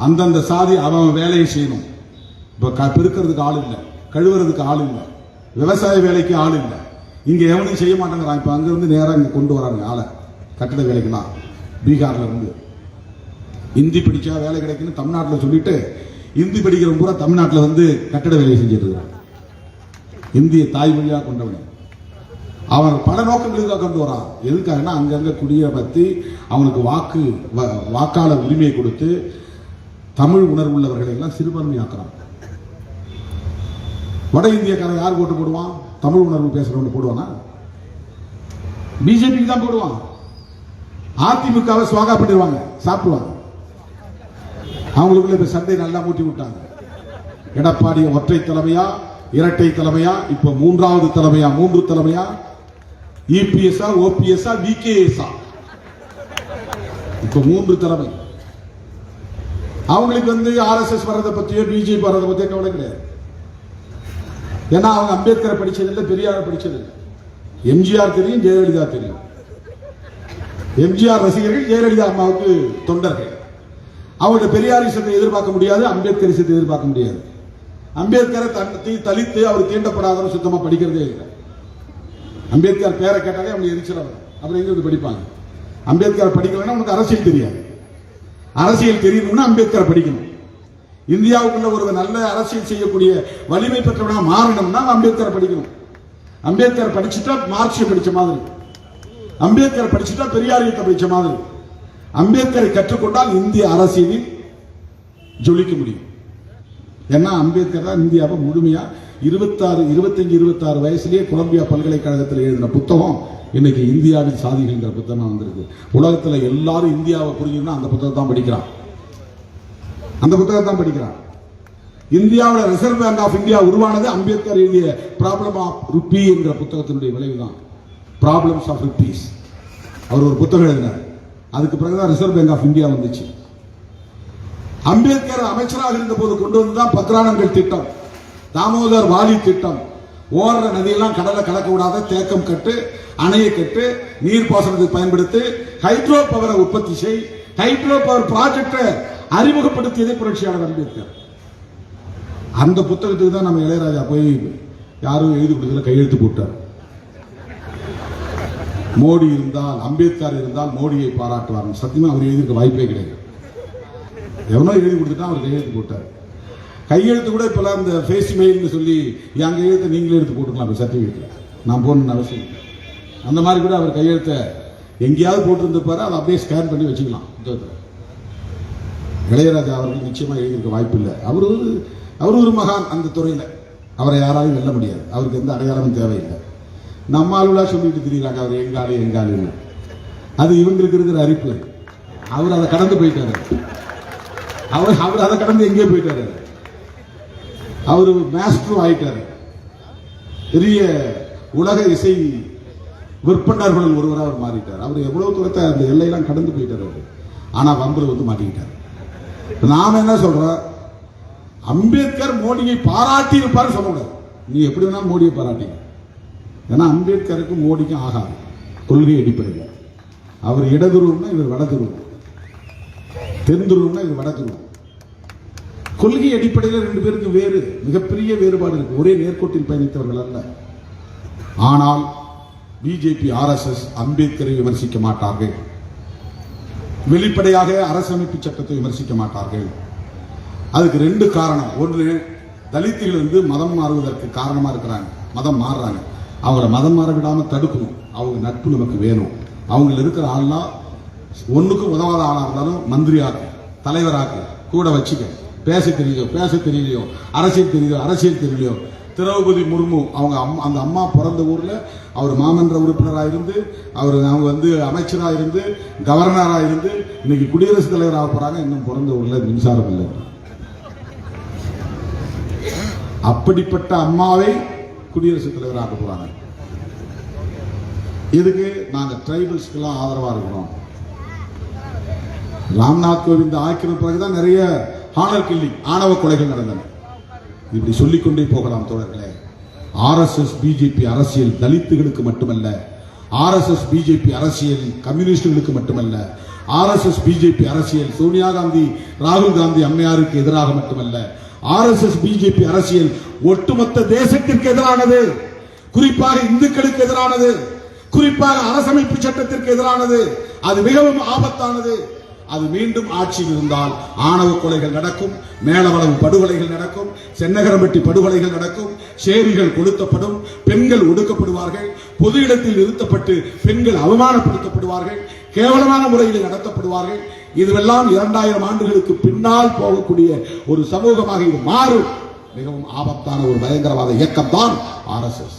அந்தந்த சாதி அவன் வேலையை செய்யணும். இப்ப பெருக்கிறதுக்கு ஆள் இல்லை, கழுவுறதுக்கு ஆள் இல்லை, விவசாய வேலைக்கு ஆள் இல்லை. இங்க எவனையும் செய்ய மாட்டேங்கிறான். இப்ப அங்கிருந்து நேரம் இங்க கொண்டு வராங்க ஆளை, கட்டிட வேலைக்குலாம். பீகார்ல இருந்து இந்தி படிச்சா வேலை கிடைக்குன்னு தமிழ்நாட்டில் சொல்லிட்டு இந்தி படிக்கிற பூரா தமிழ்நாட்டில் வந்து கட்டிட வேலையை செஞ்சுட்டு இருக்கிறான். இந்திய தாய்மொழியாக கொண்டவன் அவன் பல நோக்கங்களுக்காக கொண்டு வரான். எதுக்காகனா அங்கங்க குடியை பத்தி அவனுக்கு வாக்காளர் உரிமையை கொடுத்து தமிழ் உணர்வு உள்ளவர்களை எல்லாம் சிறுபான்மையாக்குறான். வட இந்தியக்காரன் யார் ஓட்டு போடுவான்? தமிழ் உணர்வு பேசுறவன் போடுவானா? பிஜேபிக்கு தான் போடுவான். அதிமுகவை சுவாகா பண்ணிடுவாங்க, சாப்பிடுவாங்க. அவங்களுக்குள்ள இப்ப சண்டை நல்லா மூட்டி விட்டாங்க. எடப்பாடி ஒற்றை தலைமையா, இரட்டை தலைமையா, இப்ப 3வது தலைமையா, 3 தலைமையா, இபிஎஸ்ஆ, ஓபிஎஸ்ஆ, விகேஎஸ்ஆ, இப்ப 3 தலைமை. அவங்களுக்கு வந்து RSS வர்றதை பத்தியோ பிஜேபி வர்றதை பத்தியோ கவலை கிடையாது. ஏன்னா அவங்க அம்பேத்கரை படிச்சதில்லை, பெரியாரை படிச்சதில்லை. எம்ஜிஆர் தெரியும், ஜெயலலிதா தெரியும். எம்ஜிஆர் ரசிகர்கள், ஜெயலலிதா அம்மாவுக்கு தொண்டர்கள். அவங்களோட பெரியாரிசத்தை எதிர்பார்க்க முடியாது, அம்பேத்கரிசத்தை எதிர்பார்க்க முடியாது. அம்பேத்கரை தலித்து அவர் தீண்டப்படாதவரை சுத்தமா படிக்கிறதே இல்லை. அம்பேத்கர் பேரை கேட்டாலே அவங்க எரிச்சலவர், அப்புறம் எங்க படிப்பாங்க? அம்பேத்கர் படிக்கலன்னா உனக்கு அரசியல் தெரியாது. அரசியல் தெரியணும்னா அம்பேத்கர் படிக்கணும். இந்தியாவுக்குள்ள ஒரு நல்ல அரசியல் செய்யக்கூடிய வலிமை பெற்றவனா மாறணும்னா அம்பேத்கர் படிக்கணும். அம்பேத்கர் படிச்சுட்டா மார்க்சிய படிச்ச மாதிரி, அம்பேத்கர் படிச்சுட்டா பெரியாரியத்தை படிச்ச மாதிரி. அம்பேத்கரை கற்றுக்கொண்டால் இந்திய அரசியலில் ஜொலிக்க முடியும். ஏன்னா அம்பேத்கர் தான் இந்தியாவை முழுமையா 25-26 வயசுலயே கொலம்பியா பல்கலைக்கழகத்தில் எழுதின புத்தகம் இன்னைக்கு இந்தியாவின் சாதிகள்ங்கிற புத்தகம் வந்திருக்கு. உலகத்துல எல்லாரும் இந்தியாவை புரிஞ்சுன்னா அந்த புத்தகத்தை தான் படிக்கிறான். இந்தியாவில் ரிசர்வ் பேங்க் ஆஃப் இந்தியா உருவானது அம்பேத்கர் எழுதிய ப்ராப்ளம் ஆஃப் ருப்பி என்கிற புத்தகத்தினுடைய விளைவுதான். ப்ராப்ளம்ஸ் ஆஃப் ருப்பீஸ் அவர் ஒரு புத்தகம் எழுதினார். அதுக்கு பிறகுதான் ரிசர்வ் பேங்க் ஆஃப் இந்தியா வந்துச்சு. அம்பேத்கர் அமைச்சராக இருந்த போது கொண்டு வந்ததான் பத்ரானங்கள் திட்டம், தாமோதர் வாலி திட்டம். ஓடுற நதியெல்லாம் கடலை கலக்க விடாத தேக்கம் கட்டு, அணையை கட்டு, நீர்ப்பாசனத்தை பயன்படுத்தி ஹைட்ரோ பவரை உற்பத்தி செய், ஹைட்ரோ பவர் ப்ராஜெக்டை அறிமுகப்படுத்தியதை புரட்சியாளர் அம்பேத்கர். அந்த புத்தகத்துக்கு தான் நம்ம இளையராஜா போய் யாரும் எழுதி கொடுத்ததுல கையெழுத்து போட்டார். மோடி இருந்தால், அம்பேத்கர் இருந்தால் மோடியை பாராட்டுவார். சத்தியமா அவர் எழுதியிருக்க வாய்ப்பே கிடையாது. எவனோ எழுதி கொடுத்துட்டா அவர் கையெழுத்து போட்டார். கையெழுத்து கூட இப்பெல்லாம் இந்த ஃபேஸ் மெயில்னு சொல்லி என் கையெழுத்தை நீங்களே எடுத்து போட்டுக்கலாம் சர்டிஃபிகேட்ல, நான் போடணும்னு அவசியம் இல்லை. அந்த மாதிரி கூட அவர் கையெழுத்தை எங்கேயாவது போட்டிருந்திருப்பாரு, அதை அப்படியே ஸ்கேன் பண்ணி வச்சுக்கலாம் புத்தகத்தில். இளையராஜா அவர்கள் நிச்சயமா எழுதியிருக்க வாய்ப்பு இல்லை. அவர் ஒரு மகான் அந்த துறையில், அவரை யாராலும் வெல்ல முடியாது. அவருக்கு எந்த அடையாளமும் தேவையில்லை. நம்ம ஆளுலா சொல்லிட்டு திரிகிறாங்க அவர் எங்காலு. அது இவங்களுக்கு இருக்கிற அரிப்பு. அவர் அதை கடந்து போயிட்டாரு. அவர் அதை கடந்து எங்கேயோ போயிட்டாரு. அவர் மாஸ்டர் ஆயிட்டாரு. பெரிய உலக இசை விற்பனர்கள் ஒருவராக அவர் மாறிட்டார். அவர் எவ்வளவு தூரத்தை அந்த எல்லையெல்லாம் கடந்து போயிட்டார் அவர். ஆனா வம்புல வந்து மாட்டிக்கிட்டார். நாம என்ன சொல்றோம், அம்பேத்கர் மோடியை பாராட்டி இருப்பாரு சொல்லக்கூடாது. நீ எப்படி வேணா மோடியை பாராட்டிங்க. ஏன்னா அம்பேத்கருக்கும் மோடிக்கும் ஆகாது கொள்கை அடிப்படையில். அவர் இடதுருவம்னா இவர் வடதுருவம், தென்துருவம்னா இவர் வடதுருவம். கொள்கை அடிப்படையில் ரெண்டு பேருக்கு வேறு மிகப்பெரிய வேறுபாடு இருக்கு. ஒரே நேர்கோட்டில் பயணித்தவர்கள் அல்ல. ஆனால் பிஜேபி RSS அம்பேத்கரை விமர்சிக்க மாட்டார்கள். வெளிப்படையாக அரசமைப்பு சட்டத்தை விமர்சிக்க மாட்டார்கள். அதுக்கு ரெண்டு காரணம். ஒன்று, தலித்துகள் மதம் மாறுவதற்கு காரணமா இருக்கிறாங்க, மதம் மாறுறாங்க. அவங்கள மதம் மாற விடாம தடுக்கணும். அவங்க நட்பு நமக்கு வேணும். அவங்க இருக்கிற ஆள்லாம் ஒண்ணுக்கும் உதவாத ஆளா இருந்தாலும் மந்திரியாக்கு, தலைவராக்கு, கூட வச்சுக்க. பேச தெரியலையோ, அரசியல் தெரியலையோ. திரௌபதி முர்மு அவங்க அந்த அம்மா பிறந்த ஊர்ல அவர் மாமன்ற உறுப்பினராக இருந்து, அவங்க அமைச்சராக இருந்து, கவர்னராக இருந்து, இன்னைக்கு குடியரசுத் தலைவராக போறாங்க. இன்னும் பிறந்த ஊர்ல மின்சாரம் இல்லை. அப்படிப்பட்ட அம்மாவை குடியரசுத் தலைவராக போறாங்க. இதுக்கு நாங்க டிரைபல்ஸ்க்கெல்லாம் ஆதரவா இருக்கிறோம். ராம்நாத் கோவிந்த் ஆக்கின பிறகுதான் நிறைய ஹானர் கில்லிங், ஆணவ கொலைகள் நடந்தன. இப்படி சொல்லிக்கொண்டே போகலாம் தோழர்களே. RSS பிஜேபி அரசியல் தலித்துகளுக்கு மட்டுமல்ல, RSS பிஜேபி அரசியல் கம்யூனிஸ்டுகளுக்கு மட்டுமல்ல, RSS பிஜேபி அரசியல் சோனியா காந்தி, ராகுல் காந்தி அம்மையாருக்கு எதிராக மட்டுமல்ல, RSS பிஜேபி அரசியல் ஒட்டுமொத்த தேசத்திற்கு எதிரானது, குறிப்பாக இந்துக்களுக்கு எதிரானது, குறிப்பாக அரசமைப்பு சட்டத்திற்கு எதிரானது. அது மிகவும் ஆபத்தானது. அது மீண்டும் ஆட்சியில் இருந்தால் ஆணவ கொலைகள் நடக்கும், மேலவளவு படுகொலைகள் நடக்கும், சென்னகரம்பட்டி படுகொலைகள் நடக்கும், சேரிகள் கொளுத்தப்படும், பெண்கள் ஒடுக்கப்படுவார்கள், பொது இடத்தில் நிறுத்தப்பட்டு பெண்கள் அவமானப்படுத்தப்படுவார்கள், கேவலமான முறையில் நடத்தப்படுவார்கள். இதுவெல்லாம் 2000 ஆண்டுகளுக்கு பின்னால் போகக்கூடிய ஒரு சமூகமாக இது மாறும். மிகவும் ஆபத்தான ஒரு பயங்கரவாத இயக்கம் தான் RSS.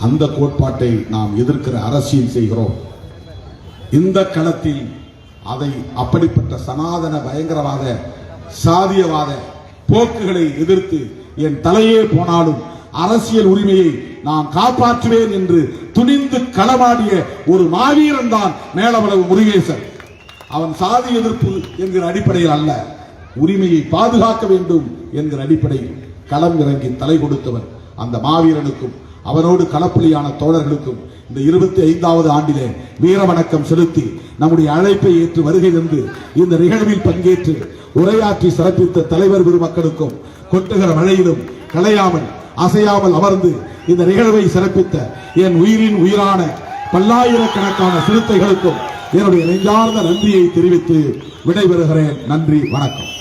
அந்த கோட்பாட்டை நாம் எதிர்க்கிற அரசியல் செய்கிறோம். இந்த களத்தில் அதை அப்படிப்பட்ட சனாதன பயங்கரவாத சாதியவாத போக்குகளை எதிர்த்து என் தலையே போனாலும் அரசியல் உரிமையை நான் காப்பாற்றுவேன் என்று துணிந்து களமாடிய ஒரு மாவீரன் தான் மேலவளவு முருகேசன். அவன் சாதி எதிர்ப்பு என்கிற அடிப்படையில் அல்ல, உரிமையை பாதுகாக்க வேண்டும் என்கிற அடிப்படையில் களம் இறங்கி தலை கொடுத்தவன். அந்த மாவீரனுக்கும் அவனோடு களப்பலியான தோழர்களுக்கும் இந்த 25வது ஆண்டிலே வீர வணக்கம் செலுத்தி நம்முடைய அழைப்பை ஏற்று வருகை தந்து இந்த நிகழ்வில் பங்கேற்று உரையாற்றி சிறப்பித்த தலைவர் பெருமக்களுக்கும் கொட்டுகிற மழையிலும் களையாமல் அசையாமல் அமர்ந்து இந்த நிகழ்வை சிறப்பித்த என் உயிரின் உயிரான பல்லாயிரக்கணக்கான சிறுத்தைகளுக்கும் என்னுடைய நெஞ்சார்ந்த நன்றியை தெரிவித்து விடைபெறுகிறேன். நன்றி, வணக்கம்.